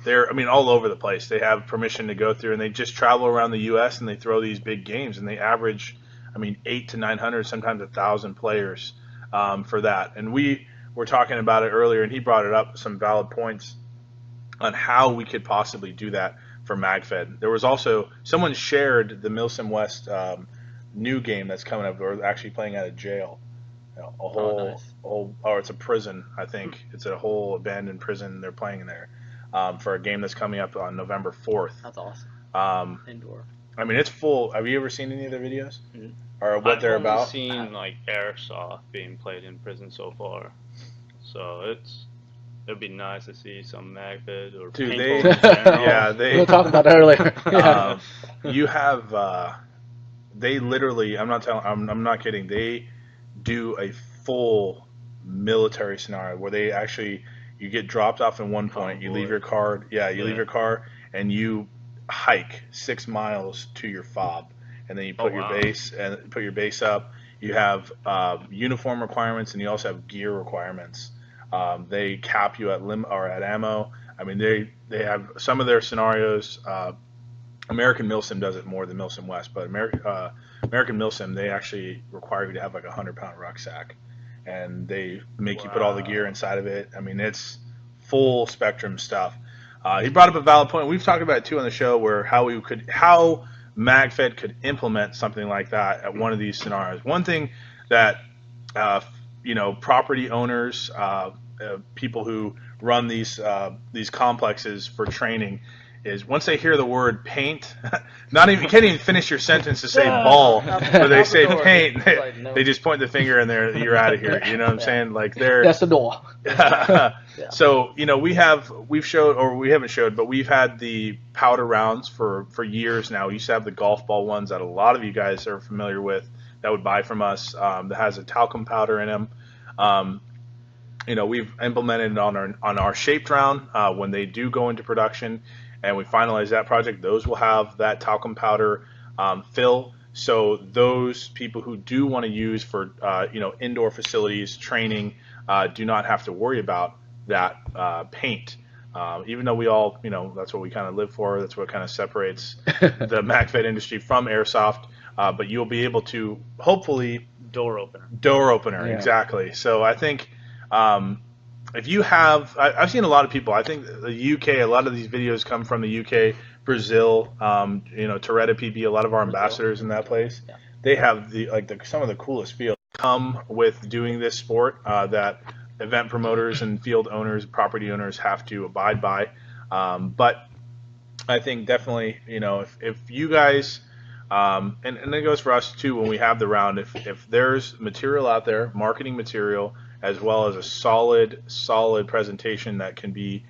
They're, I mean, all over the place. They have permission to go through, and they just travel around the U.S. and they throw these big games, and they average, I mean, 800 to 900, sometimes 1,000 players for that. And we were talking about it earlier, and he brought it up, some valid points on how we could possibly do that for MagFed. There was also, someone shared the Milsim West new game that's coming up. We're actually playing out of jail. You know, or it's a prison, I think. It's a whole abandoned prison they're playing in there. For a game that's coming up on November 4th. That's awesome. Indoor. I mean, it's full. Have you ever seen any of their videos? Mhm. Or what they're about? I've only seen like airsoft being played in prison so far, so it'd be nice to see some MagFed or Dude, paintball they- in general. Yeah, we were talking about that earlier. Yeah. You have, they literally, I'm not kidding, they do a full military scenario where they actually, you get dropped off in one point, you leave your car, leave your car, and you hike 6 miles to your fob, and then you put your base up. You have uniform requirements, and you also have gear requirements. They cap you at at ammo. I mean, they have some of their scenarios. American Milsim does it more than Milsim West, but American Milsim, they actually require you to have like a 100-pound rucksack, and they make you put all the gear inside of it. I mean, it's full spectrum stuff. He brought up a valid point. We've talked about it too on the show, where how MagFed could implement something like that at one of these scenarios. One thing that property owners, people who run these complexes for training, is once they hear the word paint, not even you can't even finish your sentence to say ball, but they say paint. They just point the finger and you're out of here. You know what I'm saying? Like they're That's the door. So we haven't showed, but we've had the powder rounds for years now. We used to have the golf ball ones that a lot of you guys are familiar with that would buy from us. That has a talcum powder in them. We've implemented it on our shaped round when they do go into production, and we finalize that project. Those will have that talcum powder fill. So those people who do want to use for indoor facilities training do not have to worry about that paint. Even though we all that's what we kind of live for. That's what kind of separates the MacFed industry from airsoft. But you'll be able to hopefully Door opener. Yeah. Exactly. So I think. If you have, I've seen a lot of people. I think the UK. A lot of these videos come from the UK, Brazil. Toretta PP. A lot of our ambassadors in that place. Yeah. They have some of the coolest fields come with doing this sport that event promoters and field owners, property owners have to abide by. But I think definitely, if you guys, and it goes for us too when we have the round. If there's material out there, marketing material, as well as a solid presentation that can be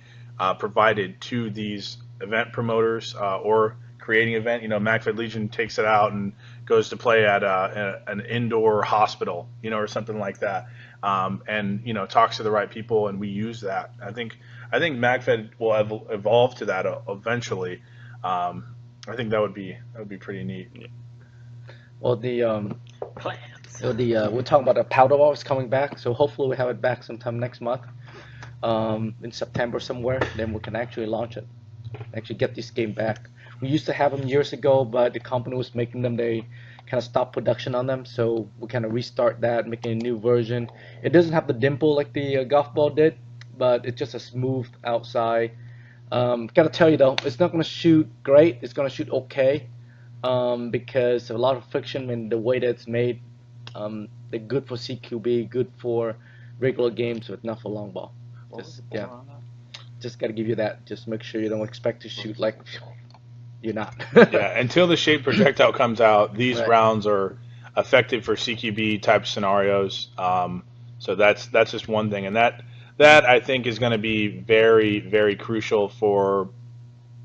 provided to these event promoters or creating event. MacFed Legion takes it out and goes to play at an indoor hospital, or something like that, and talks to the right people, and we use that. I think MacFed will evolve to that eventually. I think that would be pretty neat. Well, we're talking about the powder wars coming back, so hopefully we have it back sometime next month, in September somewhere. Then we can actually launch it, actually get this game back. We used to have them years ago, but the company was making them. They kind of stopped production on them, so we kind of restart that, making a new version. It doesn't have the dimple like the golf ball did, but it's just a smooth outside. Gotta tell you though, it's not gonna shoot great. It's gonna shoot okay, because a lot of friction in the way that it's made. They're good for CQB, good for regular games, but not for long ball. Just gotta give you that. Just make sure you don't expect to shoot like you're not. Yeah, until the shape projectile comes out, these Right. rounds are effective for CQB type scenarios. So that's just one thing, and that I think is going to be very, very crucial for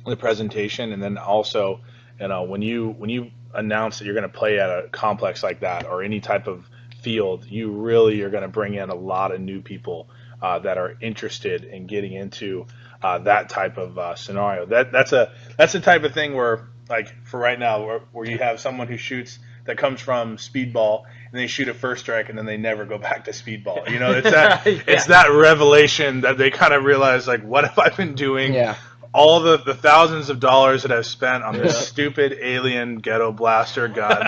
the presentation. And then also, when you announce that you're going to play at a complex like that or any type of field, you really are going to bring in a lot of new people that are interested in getting into that type of scenario. That's the type of thing where, like, for right now, where you have someone who shoots that comes from speedball and they shoot a first strike and then they never go back to speedball. It's that it's that revelation that they kind of realize, like, what have I been doing? Yeah. All the thousands of dollars that I've spent on this stupid alien ghetto blaster gun,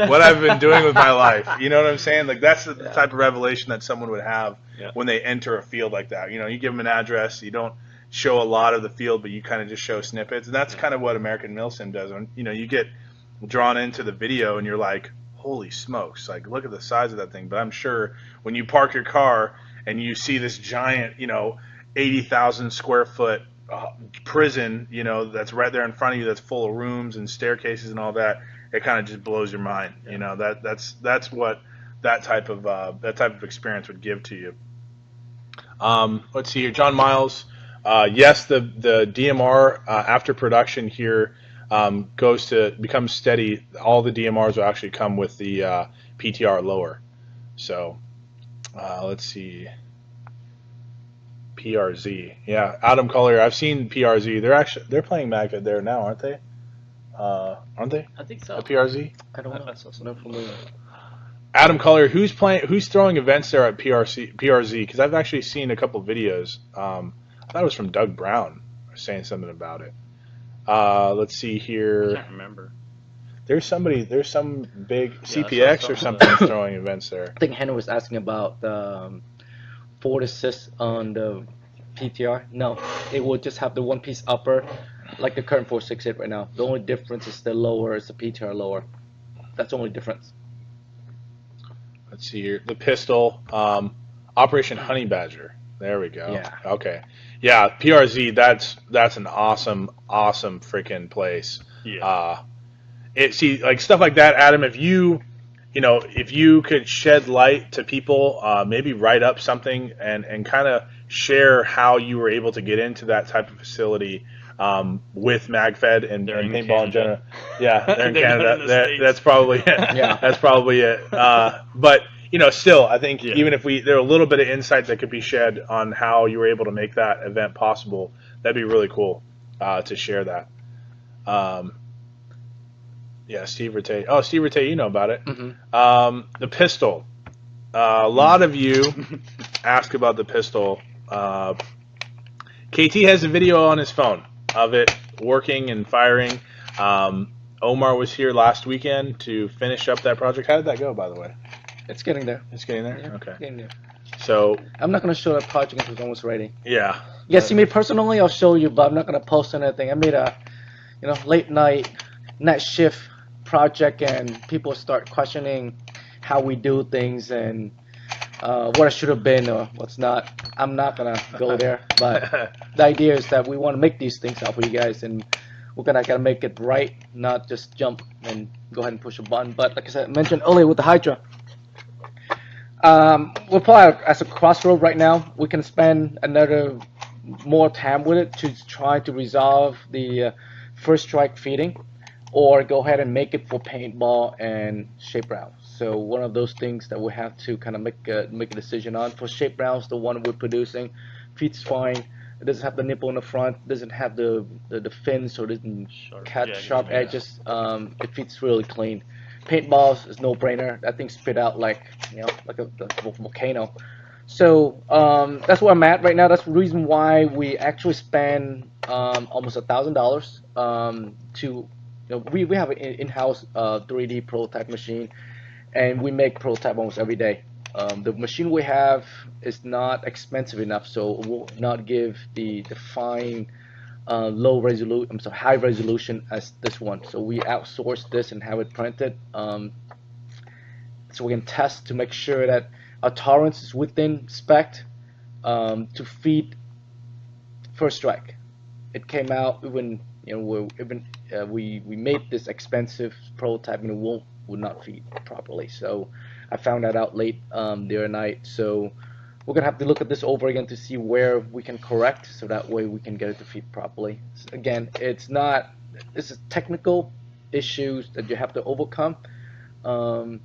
what I've been doing with my life. You know what I'm saying? Like, that's the type of revelation that someone would have when they enter a field like that. You give them an address, you don't show a lot of the field, but you kind of just show snippets, and that's kind of what American Milsim does. When you get drawn into the video and you're like, holy smokes, like, look at the size of that thing. But I'm sure when you park your car and you see this giant 80,000 square foot prison, that's right there in front of you, that's full of rooms and staircases and all that, it kind of just blows your mind. That's what that type of experience would give to you. Let's see here, John Miles. Yes, the DMR after production here becomes steady. All the DMRs will actually come with the PTR lower. So let's see. PRZ, yeah, Adam Collier. I've seen PRZ. They're playing MacFed there now, aren't they? Aren't they? I think so. At PRZ. I don't know. No familiar. Adam Collier, who's throwing events there at PRZ? Because I've actually seen a couple videos. I thought it was from Doug Brown saying something about it. Let's see here. I can't remember. There's some big I CPX saw or something throwing events there. I think Henry was asking about the forward assist on the PTR. No, it will just have the one piece upper, like the current 468 right now. The only difference is the lower is the PTR lower. That's the only difference. Let's see here. The pistol, Operation Honey Badger. There we go. Yeah. Okay. Yeah, PRZ. That's an awesome freaking place. Yeah. See, like stuff like that, Adam. If you could shed light to people, maybe write up something and kind of share how you were able to get into that type of facility with MagFed and paintball in general. Yeah, they're in They're not Canada. in the States. That's probably it. Yeah. That's probably it. But still, I think Yeah. even if there were a little bit of insight that could be shed on how you were able to make that event possible, that'd be really cool to share that. Yeah, Steve Rattay. Oh, Steve Rattay, you know about it. Mm-hmm. The pistol. A lot of you ask about the pistol. KT has a video on his phone of it working and firing. Omar was here last weekend to finish up that project. How did that go, by the way? It's getting there. It's getting there? Yeah, Okay. getting there. So, I'm not gonna show that project until it's almost ready. yeah. Yeah, see me personally, I'll show you, but I'm not gonna post anything. I made a, late night shift project, and people start questioning how we do things and what I should have been or what's not. I'm not gonna go there, but the idea is that we want to make these things out for you guys, and we're gotta make it right, not just jump and go ahead and push a button. But like I said, mentioned earlier with the Hydra, we're probably at a crossroad right now. We can spend another more time with it to try to resolve the first strike feeding, or go ahead and make it for paintball and shape rounds. So one of those things that we have to kind of make a decision on. For shape rounds, the one we're producing feeds fine. It doesn't have the nipple in the front, doesn't have the fins, so it doesn't catch sharp edges. It feeds really clean. Paintballs is no brainer. That thing spit out like a volcano. So that's where I'm at right now. That's the reason why we actually spend almost $1,000 to. We have an in-house 3D prototype machine, and we make prototype almost every day. The machine we have is not expensive enough, so it will not give the fine high resolution as this one. So we outsource this and have it printed, so we can test to make sure that our tolerance is within spec to feed first strike. It came out when we made this expensive prototype, and it would not feed properly. So I found that out late the other night. So we're gonna have to look at this over again to see where we can correct, so that way we can get it to feed properly. Again, this is technical issues that you have to overcome, and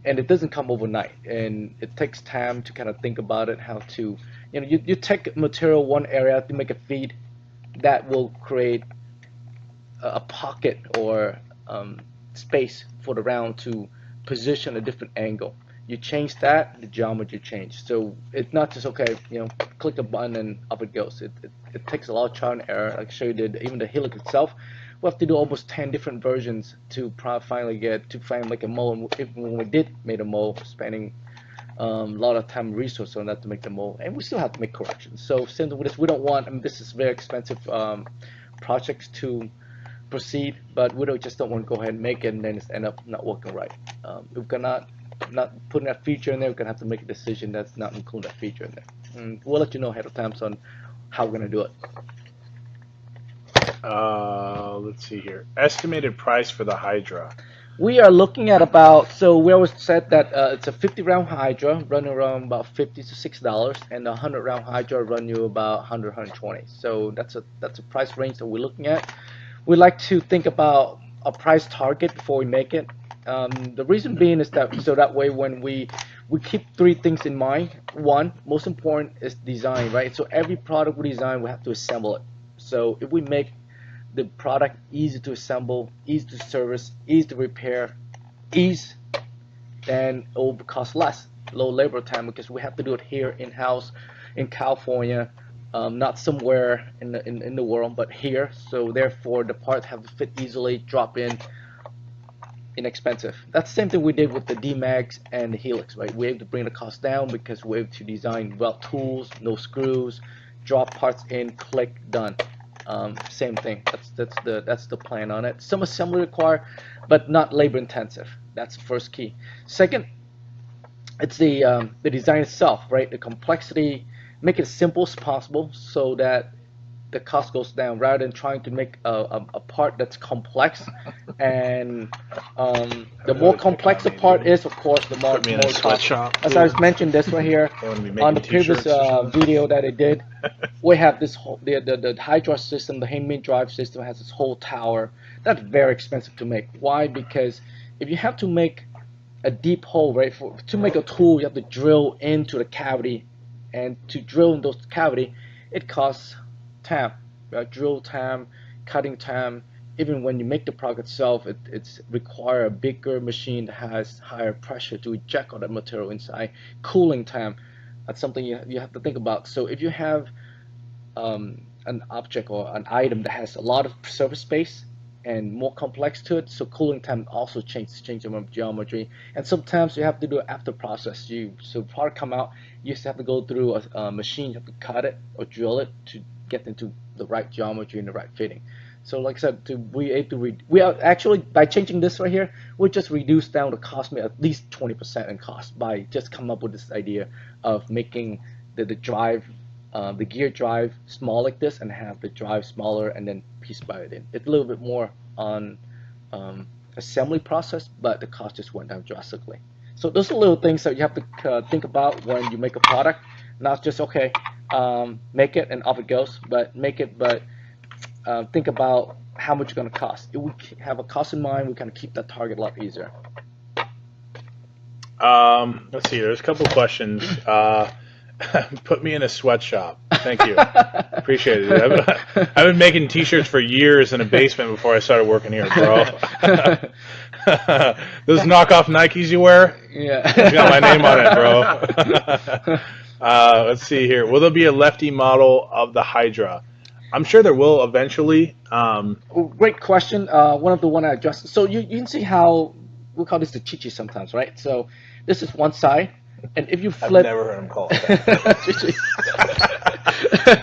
it doesn't come overnight, and it takes time to kind of think about it, how to you take material one area to make a feed that will create a pocket or space for the round to position a different angle. You change that, the geometry change. So it's not just click a button and up it goes. It takes a lot of trial and error. Like I showed you, even the helix itself, we have to do almost 10 different versions to finally get to find like a mold. And when we did make a mold, spending a lot of time and resource on that to make the mold, and we still have to make corrections. So same with this, we don't want. This is very expensive projects to proceed, but we just don't want to go ahead and make it and then it's end up not working right. We're gonna not putting that feature in there. We're gonna have to make a decision that's not include that feature in there. And we'll let you know ahead of time on how we're gonna do it. Let's see here. Estimated price for the Hydra. We are looking at we always said that it's a 50 round Hydra running around about $50 to $60, and a 100 round Hydra run you about 100, 120. So that's a price range that we're looking at. We like to think about a price target before we make it. The reason being is that way when we keep three things in mind. One, most important is design, right? So every product we design, we have to assemble it. So if we make the product easy to assemble, easy to service, easy to repair, then it will cost less, low labor time, because we have to do it here in-house in California. Not somewhere in the world, but here. So therefore, the parts have to fit easily, drop in, inexpensive. That's the same thing we did with the D-Mags and the Helix, right? We have to bring the cost down because we have to design well tools, no screws, drop parts in, click, done. Same thing. That's the plan on it. Some assembly required, but not labor intensive. That's the first key. Second, it's the design itself, right? The complexity make it as simple as possible so that the cost goes down rather than trying to make a part that's complex. And the more complex the part is, of course, the more Put me in a cost. sweatshop. As I was mentioned this right here They want to be on making the previous t-shirts or something. video that I did, we have this whole the Hydra system, the handmade drive system has this whole tower. That's very expensive to make. Why? Because if you have to make a deep hole, right? To make a tool, you have to drill into the cavity, and to drill in those cavity, it costs time, drill time, cutting time. Even when you make the product itself, it's require a bigger machine that has higher pressure to eject all that material inside. Cooling time, that's something you have to think about. So if you have an object or an item that has a lot of surface space and more complex to it, so cooling time also change the geometry. And sometimes you have to do an after process. So product come out, you just have to go through a machine, you have to cut it or drill it to get into the right geometry and the right fitting. So like I said, we are actually, by changing this right here, we just reduce down the cost at least 20% in cost by just come up with this idea of making the drive, the gear drive small like this and have the drive smaller and then piece by it in. It's a little bit more on assembly process, but the cost just went down drastically. So those are little things that you have to think about when you make a product. Not just okay, make it and off it goes, but make it, but think about how much it's going to cost. If we have a cost in mind, we can keep that target a lot easier. Let's see. There's a couple questions. Put me in a sweatshop. Thank you. Appreciate it. I've been making T-shirts for years in a basement before I started working here, bro. Those knockoff Nikes you wear? Yeah. It's got my name on it, bro. Let's see here. Will there be a lefty model of the Hydra? I'm sure there will eventually. Great question. One of the one I addressed. So you can see how we call this the chichi sometimes, right? So this is one side, and if you flip, I've never heard him call it that.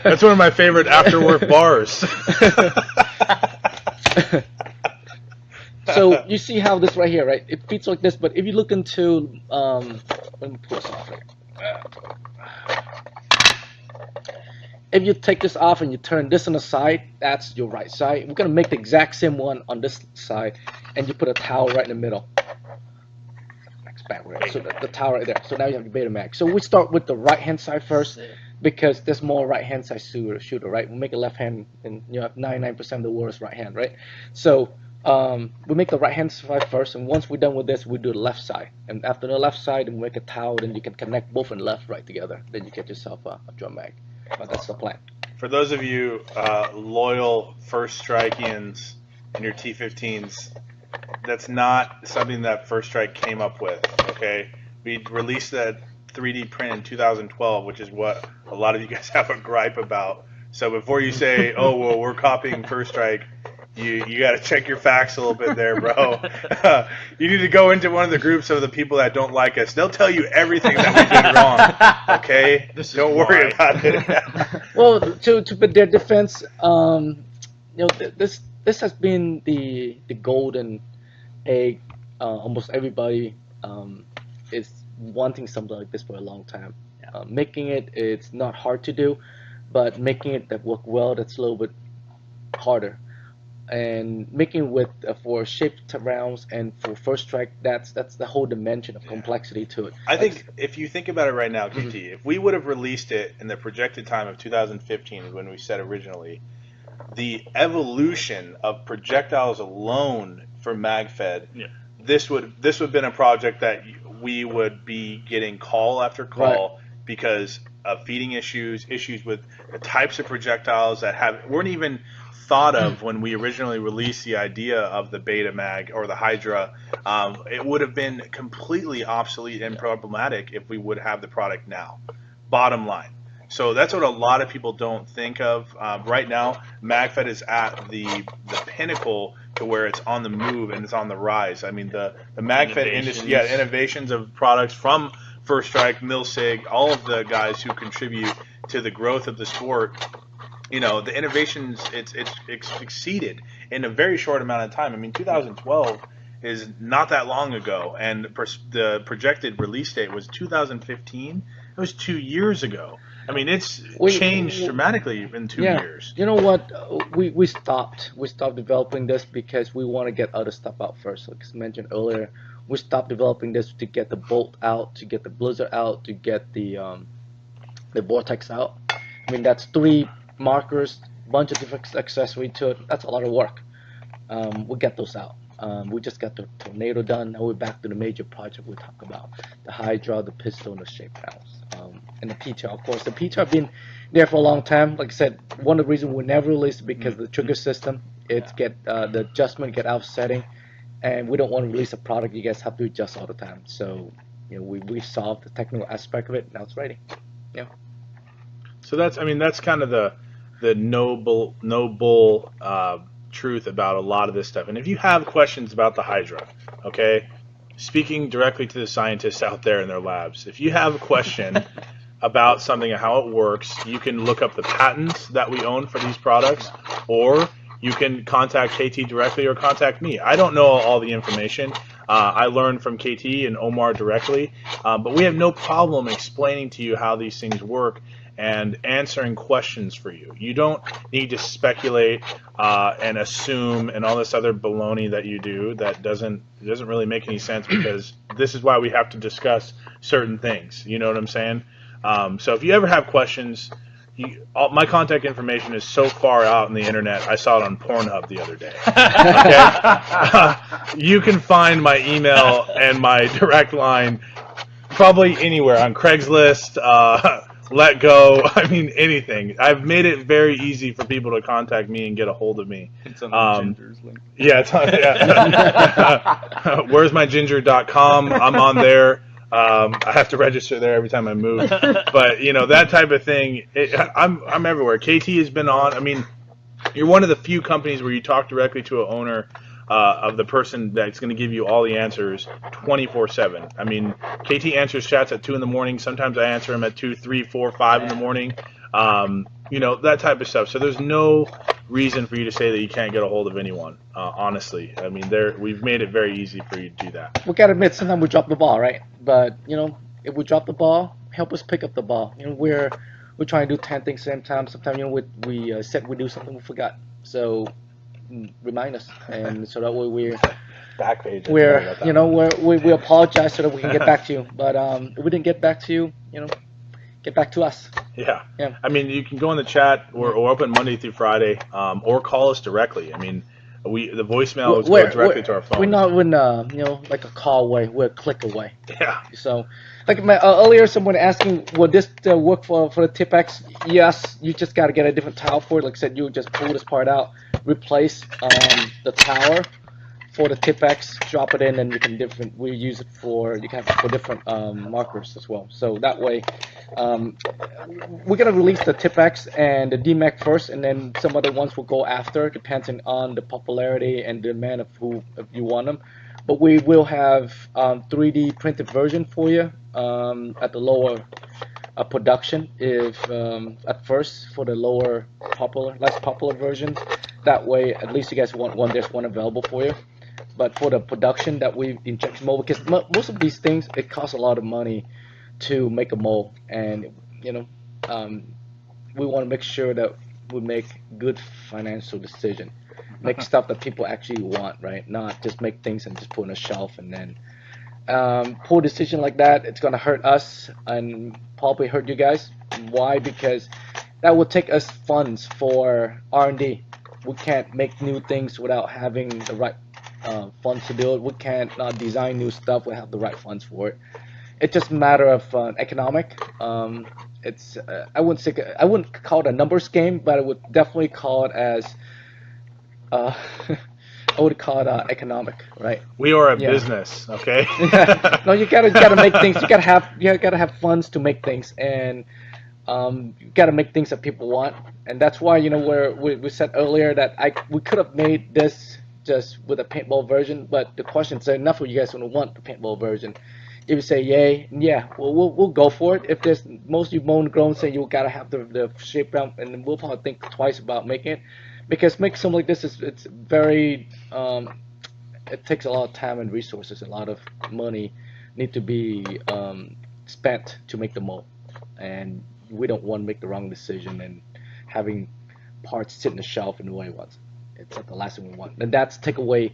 That's one of my favorite after-work bars. So you see how this right here, right? It fits like this, but if you look into, let me pull this off. Right? If you take this off and you turn this on the side, that's your right side. We're gonna make the exact same one on this side, and you put a towel right in the middle. Next back, right? So the towel right there. So now you have your Betamax. So we start with the right hand side first, because there's more right hand side shooter, right? We make a left hand, and you have 99% of the world is right hand, right? So we make the right hand side first, and once we're done with this, we do the left side. And after the left side, then we make a towel, then you can connect both and left right together. Then you get yourself a drum mag. But that's the plan. For those of you loyal First Strikeians and your T-15s, that's not something that First Strike came up with, okay? We released that 3D print in 2012, which is what a lot of you guys have a gripe about. So before you say, oh, well, we're copying First Strike, you got to check your facts a little bit there, bro. You need to go into one of the groups of the people that don't like us. They'll tell you everything that we did wrong, okay? Don't worry about it. Well, to their defense, this has been the golden egg. Almost everybody is wanting something like this for a long time. Making it's not hard to do, but making it that work well, that's a little bit harder. And making with for shaped rounds and for First Strike, that's the whole dimension of complexity to it. I think if you think about it right now, KT, if we would have released it in the projected time of 2015 when we said originally, the evolution of projectiles alone for MagFed, this would have been a project that we would be getting call after call because of feeding issues with the types of projectiles that weren't even thought of when we originally released the idea of the Betamax or the Hydra. It would have been completely obsolete and problematic if we would have the product now. Bottom line. So that's what a lot of people don't think of. Right now, MagFed is at the pinnacle to where it's on the move and it's on the rise. I mean, the MagFed industry, innovations of products from First Strike, Milsig, all of the guys who contribute to the growth of the sport. You know, the innovations, it's exceeded in a very short amount of time. I mean, 2012 is not that long ago, and the projected release date was 2015. It was 2 years ago. I mean, it's We- changed dramatically in 2 years. You know what? We stopped developing this because we want to get other stuff out first. Like I mentioned earlier, we stopped developing this to get the bolt out, to get the blizzard out, to get the vortex out. I mean, that's 3 markers, bunch of different accessories to it. That's a lot of work. We get those out. We just got the tornado done. Now we're back to the major project we talk about: the Hydra, the pistol, and the shape panels, and the PTR. Of course, the PTR have been there for a long time. Like I said, one of the reasons we never released it because of the trigger system. It's the adjustment get out of setting, and we don't want to release a product you guys have to adjust all the time. So, we solved the technical aspect of it. Now it's ready. Yeah. So that's kind of the no bull truth about a lot of this stuff. And if you have questions about the Hydra, okay, speaking directly to the scientists out there in their labs, if you have a question about something and how it works, you can look up the patents that we own for these products, or you can contact KT directly or contact me. I don't know all the information. I learned from KT and Omar directly, but we have no problem explaining to you how these things work and answering questions for you. You don't need to speculate and assume and all this other baloney that you do that doesn't really make any sense, because this is why we have to discuss certain things. You know what I'm saying? So if you ever have questions, my contact information is so far out on the internet. I saw it on Pornhub the other day. Okay? You can find my email and my direct line probably anywhere, on Craigslist, Let Go, I mean, anything. I've made it very easy for people to contact me and get a hold of me. It's on the Ginger's link. Yeah, it's on, Where's my ginger.com? I'm on there. I have to register there every time I move. But, that type of thing, I'm everywhere. KT has been on. I mean, you're one of the few companies where you talk directly to an owner of the person that's going to give you all the answers 24/7. I mean, KT answers chats at 2 in the morning. Sometimes I answer them at 2, 3, 4, 5 in the morning. That type of stuff. So there's no reason for you to say that you can't get a hold of anyone. Honestly, I mean, we've made it very easy for you to do that. We gotta admit, sometimes we drop the ball, right? But if we drop the ball, help us pick up the ball. We're trying to do 10 things at the same time. Sometimes we said we do something, we forgot. So remind us, and so that way we apologize so that we can get back to you. But if we didn't get back to you, get back to us. Yeah. Yeah. I mean, you can go in the chat. We're open Monday through Friday, or call us directly. I mean, the voicemail is go directly to our phone. We're not when like a call away. We're a click away. Yeah. So, like earlier, someone asking, will this work for the Tipex? Yes. You just got to get a different tile for it. Like I said, you just pull this part out, replace the tower for the Tipex, drop it in, and we use it for different markers as well. So that way, we're gonna release the Tipex and the DMAC first, and then some other ones will go after, depending on the popularity and demand of if you want them. But we will have 3D printed version for you at the lower production, at first for the less popular version. That way, at least you guys want there's one available for you. But for the production that we injection mold, because most of these things, it costs a lot of money to make a mold, and we want to make sure that we make good financial decision, make stuff that people actually want, right? Not just make things and just put on a shelf, and then poor decision like that, it's gonna hurt us and probably hurt you guys. Why? Because that will take us funds for R&D. We can't make new things without having the right funds to do it. We can't design new stuff without have the right funds for it. It's just a matter of economic. It's I wouldn't call it a numbers game, but I would definitely call it as I would call it economic, right? We are a business, okay? No, you gotta make things. You gotta have funds to make things, and you gotta make things that people want. And that's why we said earlier that we could have made this just with a paintball version, but the question is enough of you guys want to want the paintball version. If you say yay, yeah, we'll go for it. If there's most of you moan grown say you gotta have the shape round, and we'll probably think twice about making it, because make something like this it's very it takes a lot of time and resources, a lot of money need to be spent to make the mold, and we don't want to make the wrong decision and having parts sit in the shelf in the way it was. It's not the last thing we want. And that's take away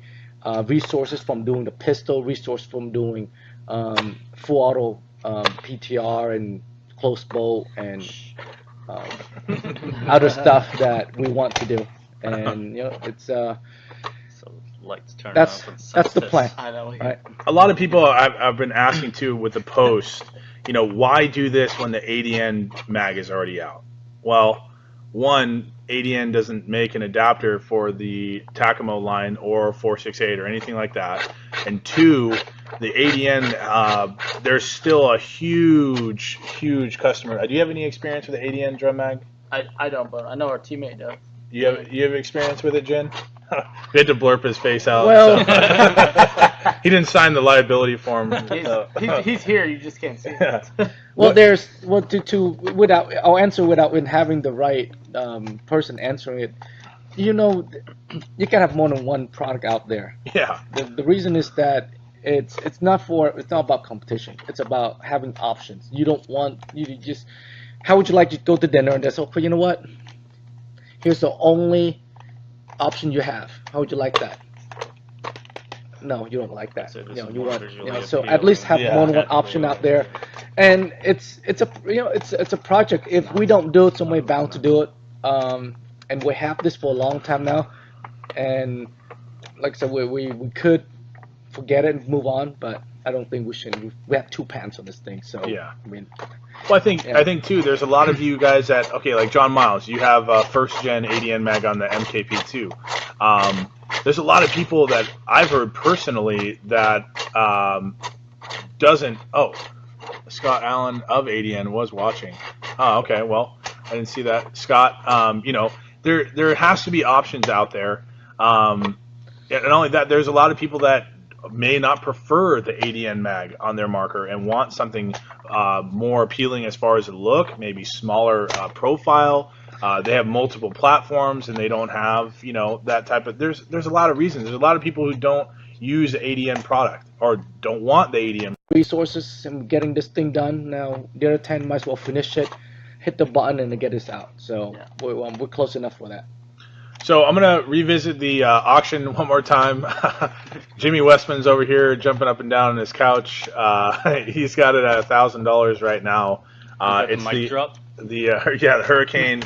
resources from doing the pistol, resources from doing full auto PTR and close bow and other stuff that we want to do. And it's So lights turn that's on. that's the plan. I know. Right? A lot of people I've been asking too with the post, why do this when the ADN mag is already out? Well, one, ADN doesn't make an adapter for the Takamo line or 468 or anything like that. And two, the ADN, there's still a huge customer. Do you have any experience with the ADN drum mag? I don't, but I know our teammate does. You have experience with it, Jen? We had to blurp his face out. Well- so. He didn't sign the liability form. So. He's here. You just can't see him. Yeah. Well, there's without I'll answer without having the right person answering it. You can have more than one product out there. Yeah. The reason is that it's not about competition. It's about having options. You don't want you to just. How would you like to go to dinner and just okay? You know what? Here's the only option you have. How would you like that? No, you don't like that. So this You is you more want visually so appealing. at least have Yeah. more than one option out there. And it's a project. If we don't do it, somebody bound to do it. And we have this for a long time now. And like I said, we could forget it and move on, but I don't think we should. We have 2 patents on this thing, so Yeah. I mean, Well, I think too. There's a lot of you guys that like John Miles. You have first gen ADN mag on the MKP2. There's a lot of people that I've heard personally that doesn't. Oh, Scott Allen of ADN was watching. Oh, okay. Well, I didn't see that. Scott, there has to be options out there. And not only that, there's a lot of people that may not prefer the ADN mag on their marker and want something more appealing as far as the look, maybe smaller profile. They have multiple platforms and they don't have, that type of. There's a lot of reasons. There's a lot of people who don't use the ADN product or don't want the ADN. resources and getting this thing done. Now the other 10 might as well finish it, hit the button, and get this out. So Yeah. we're close enough for that. So I'm going to revisit the auction one more time. Jimmy Westman's over here jumping up and down on his couch. He's got it at $1,000 right now. It's the mic drop. The Hurricane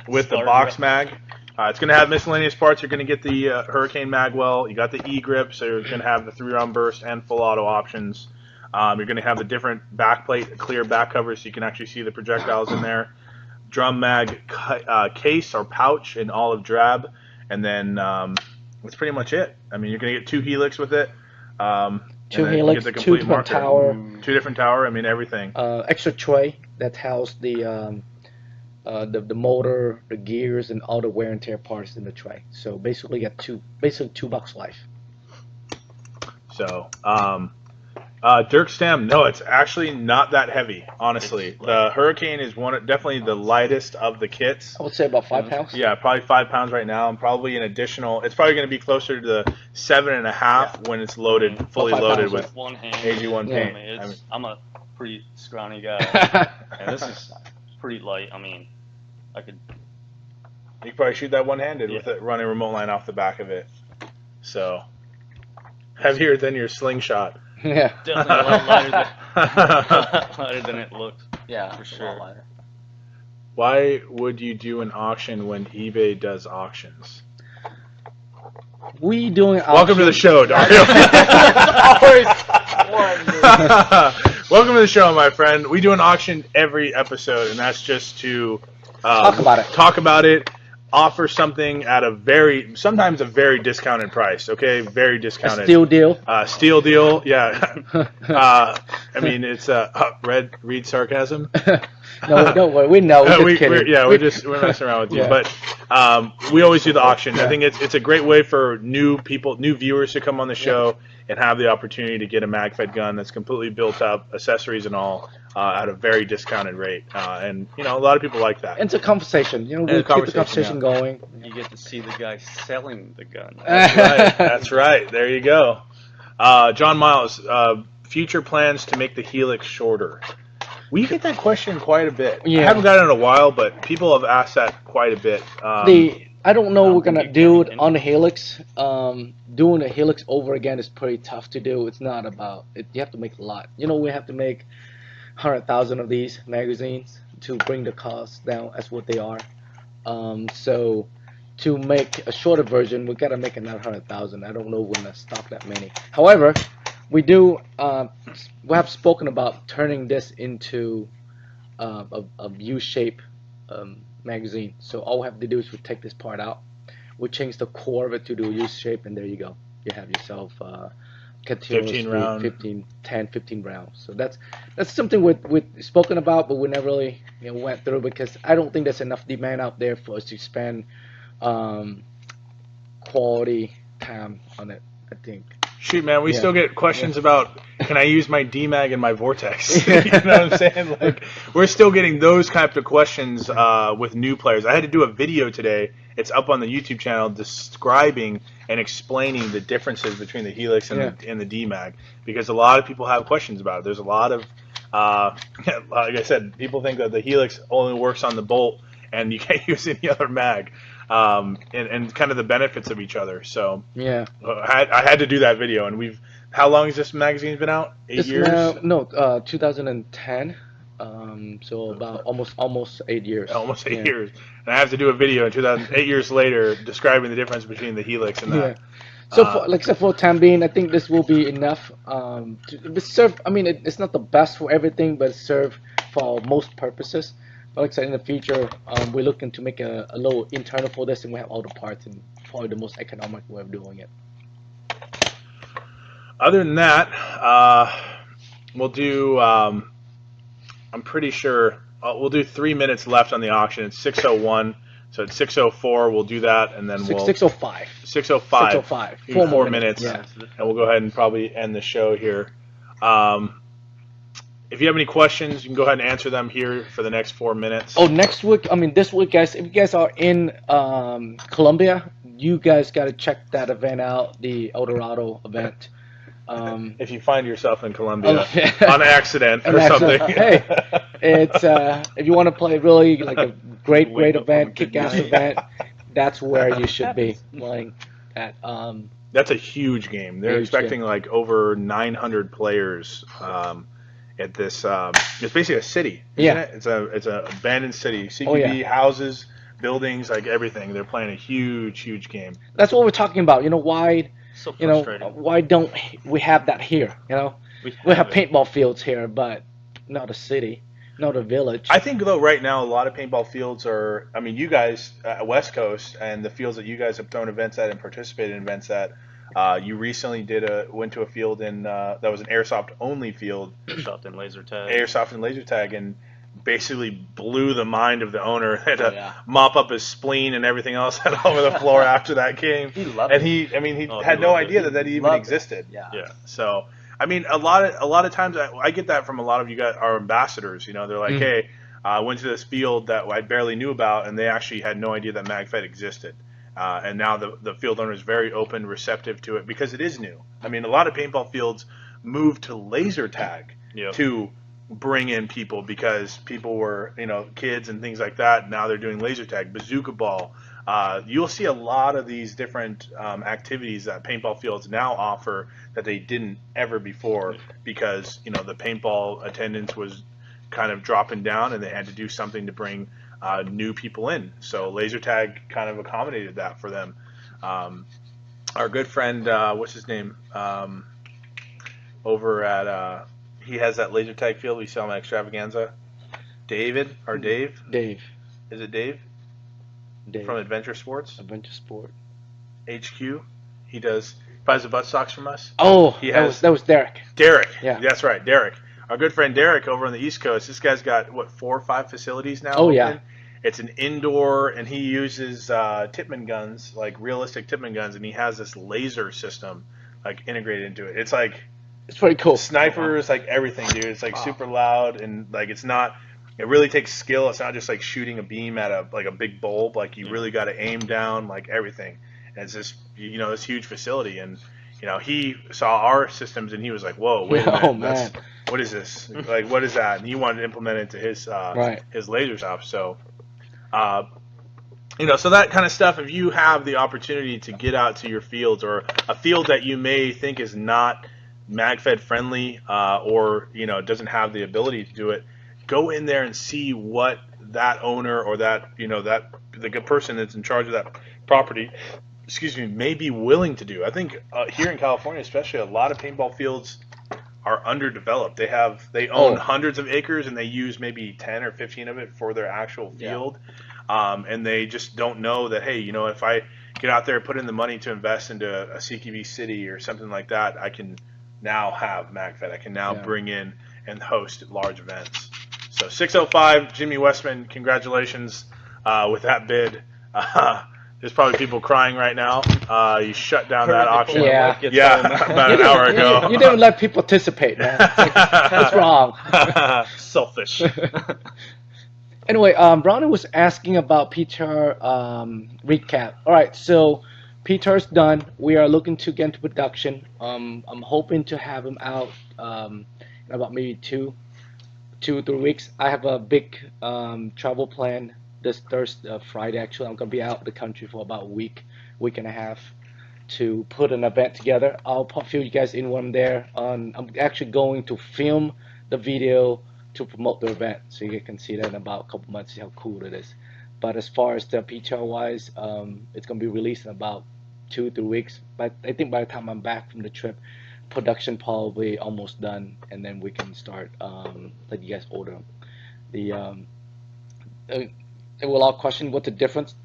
with the Star Boxmag. It's going to have miscellaneous parts. You're going to get the Hurricane Magwell. You got the E-grip, so you're going to have the 3-round burst and full auto options. You're going to have the different backplate, clear back cover, so you can actually see the projectiles in there. Drum mag case or pouch in olive drab, and then that's pretty much it. I mean, you're going to get 2 helix with it. 2 and then you helix, get the 2 complete different marker. tower, 2 different tower. I mean, everything. extra tray that house the motor, the gears, and all the wear and tear parts in the tray. So basically, you got two bucks life. So, Dirk Stem, no, it's actually not that heavy, honestly. The Hurricane is definitely the lightest of the kits. I would say about 5 pounds. Yeah, probably 5 pounds right now, and probably an additional. It's probably going to be closer to the 7.5 when it's loaded, fully 5 loaded pounds, with One hand. AG1 Yeah. paint. I'm a pretty scrawny guy, and this is pretty light. I mean, I could. You could probably shoot that one-handed with it running remote line off the back of it. So heavier than your slingshot. Yeah. Definitely a lot lighter than it looks. Yeah, For it's a sure. lot lighter. Why would you do an auction when eBay does auctions? We doing Welcome to the show, Dario. Always one, dude. Welcome to the show, my friend. We do an auction every episode, and that's just to Talk about it. Offer something at sometimes a very discounted price. Okay, very a discounted. steel deal. Steel deal. Yeah. I mean, it's read sarcasm. No, we know. We're just kidding. We're messing around with you. Yeah. But we always do the auction. Yeah. I think it's a great way for new viewers to come on the show and have the opportunity to get a mag-fed gun that's completely built up, accessories and all, at a very discounted rate. And a lot of people like that. It's a conversation. We keep the conversation going. You get to see the guy selling the gun. That's right. That's right. There you go. John Miles, future plans to make the helix shorter. We get that question quite a bit. Yeah. I haven't got it in a while, but people have asked that quite a bit. I don't know I don't we're gonna think do you it can. on the Helix. Doing the Helix over again is pretty tough to do. It's not about it. You have to make a lot. You know, we have to make 100,000 of these magazines to bring the costs down as what they are. So to make a shorter version, we gotta make another 100,000. I don't know when to stock that many. However, we do. We have spoken about turning this into a U-shape magazine. So all we have to do is we take this part out, we change the core of it to do a U-shape, and there you go. You have yourself continuously 15 round. 15 rounds. So that's something we've spoken about, but we never really went through because I don't think there's enough demand out there for us to spend quality time on it. I think. Shoot, man, we Yeah. still get questions about, can I use my DMAG in my Vortex? You know what I'm saying? Like, we're still getting those type of questions with new players. I had to do a video today. It's up on the YouTube channel describing and explaining the differences between the Helix and, the DMAG because a lot of people have questions about it. There's a lot of, like I said, people think that the Helix only works on the bolt and you can't use any other mag. And kind of the benefits of each other. So Yeah. I had to do that video. And how long has this magazine been out? 8 years? 2010. So about almost 8 years. Almost 8 years. And I have to do a video in 8 years later describing the difference between the Helix and that. So like I said, for the time being, I think this will be enough to serve. I mean, it's not the best for everything, but serve for most purposes. But like I said, in the future, we're looking to make a little internal for this, and we have all the parts, and probably the most economic way of doing it. Other than that, we'll do. I'm pretty sure we'll do 3 minutes left on the auction. It's 6:01, so at 6:04 we'll do that, and then we'll 6:05. 6:05. 6:05. 4 more minutes. minutes, and we'll go ahead and probably end the show here. If you have any questions, you can go ahead and answer them here for the next 4 minutes. Oh, next week, this week, guys, if you guys are in Colombia, you guys got to check that event out, the El Dorado event. If you find yourself in Colombia on accident or something. Hey, it's if you want to play really like a great event, kick-ass event, that's where you should be playing at. That's a huge game. They're expecting game. like over 900 players at this. It's basically a city. Isn't it? It's a abandoned city. CQB houses, buildings, like everything. They're playing a huge game. That's what we're talking about. Why? So frustrating. Why don't we have that here? We have paintball fields here, but not a city, not a village. I think though right now a lot of paintball fields are. I mean, you guys at West Coast and the fields that you guys have thrown events at and participated in events at. You recently went to a field in that was an airsoft only field. Airsoft and laser tag. Airsoft and laser tag, and basically blew the mind of the owner. Had to mop up his spleen and everything else all over the floor after that game. He loved and it. he had no idea that even existed. Yeah. So I mean, a lot of times I get that from a lot of you guys, our ambassadors. They're like, hey, I went to this field that I barely knew about, and they actually had no idea that MagFed existed. And now the field owner is very open, receptive to it because it is new. I mean, a lot of paintball fields moved to laser tag to bring in people because people were, kids and things like that. Now they're doing laser tag, bazooka ball. You'll see a lot of these different activities that paintball fields now offer that they didn't ever before because, the paintball attendance was kind of dropping down and they had to do something to bring new people in. So laser tag kind of accommodated that for them. Our good friend, what's his name? Over at, he has that laser tag field we sell him at Extravaganza. David or Dave? Dave. Is it Dave? Dave. From Adventure Sports? Adventure Sport. HQ. He buys the butt socks from us. Oh, that was Derek. Derek. Yeah. That's right, Derek. Our good friend Derek over on the East Coast. This guy's got, 4 or 5 facilities now? Oh, open? yeah. It's an indoor, and he uses Tippmann guns, like realistic Tippmann guns, and he has this laser system, like, integrated into it. It's like It's pretty cool. snipers, like everything, dude. It's like super loud, and like it's not. It really takes skill. It's not just like shooting a beam at a big bulb. Like you really got to aim down, like everything. And it's just this huge facility, and he saw our systems, and he was like, "Whoa, wait a minute, Oh man, what is this? Like, what is that? And he wanted to implement it into his Right. his laser shop. So, so that kind of stuff. If you have the opportunity to get out to your fields or a field that you may think is not MagFed friendly, or doesn't have the ability to do it, go in there and see what that owner or that the good person that's in charge of that property, may be willing to do. I think here in California, especially, a lot of paintball fields are underdeveloped. They own hundreds of acres and they use maybe 10 or 15 of it for their actual field, and they just don't know that, hey, if I get out there and put in the money to invest into a CQB city or something like that, I can now have MagFed. I can now bring in and host large events. So 605, Jimmy Westman, congratulations with that bid. There's probably people crying right now. You shut down that auction. Yeah. About an hour ago. You didn't let people participate, man. That's wrong. Selfish. Anyway, Brownie was asking about PTR recap. All right, so PTR's done. We are looking to get into production. I'm hoping to have him out in about maybe 2 or 3 weeks. I have a big travel plan this Thursday, Friday. Actually, I'm gonna be out of the country for about a week and a half to put an event together. I'll fill you guys in when I'm there. I'm actually going to film the video to promote the event, so you can see that in about a couple months, see how cool it is. But as far as the PTR wise, it's gonna be released in about 2 or 3 weeks. But I think by the time I'm back from the trip, production probably almost done, and then we can start let you guys order them. They will all question what the difference.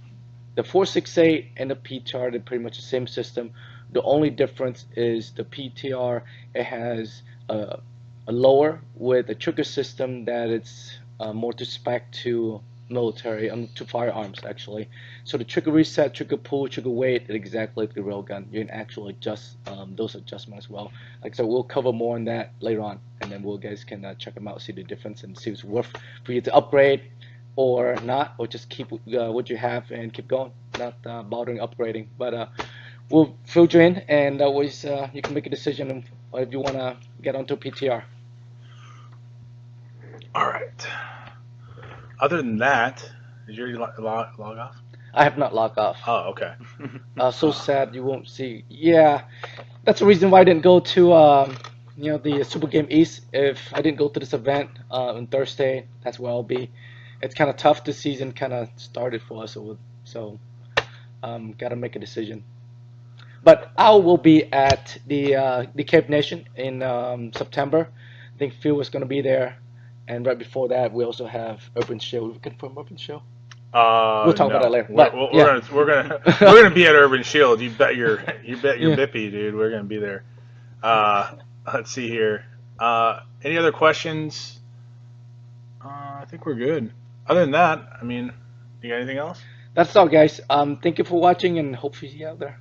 The 468 and the PTR, they're pretty much the same system. The only difference is the PTR, it has a lower with a trigger system that it's more to spec to military, to firearms actually. So the trigger reset, trigger pull, trigger weight is exactly like the railgun. You can actually adjust those adjustments as well. Like so, we'll cover more on that later on, and then you guys can check them out, see the difference, and see if it's worth for you to upgrade or not, or just keep what you have and keep going, not bothering upgrading. But we'll fill you in, and always you can make a decision if you want to get onto PTR. All right. Other than that, did you log off? I have not logged off. Oh, okay. So sad you won't see. Yeah, that's the reason why I didn't go to the Super Game East. If I didn't go to this event on Thursday, that's where I'll be. It's kind of tough. The season kind of started for us, so gotta make a decision. But I will be at the Cape Nation in September. I think Phil was gonna be there, and right before that, we also have Urban Show. We confirm Urban Show. We'll talk about that later. We're gonna be at Urban Shield. You bet your bippy, dude. We're gonna be there. Let's see here. Any other questions? I think we're good. Other than that, I mean, you got anything else? That's all, guys. Thank you for watching, and hope to see you out there.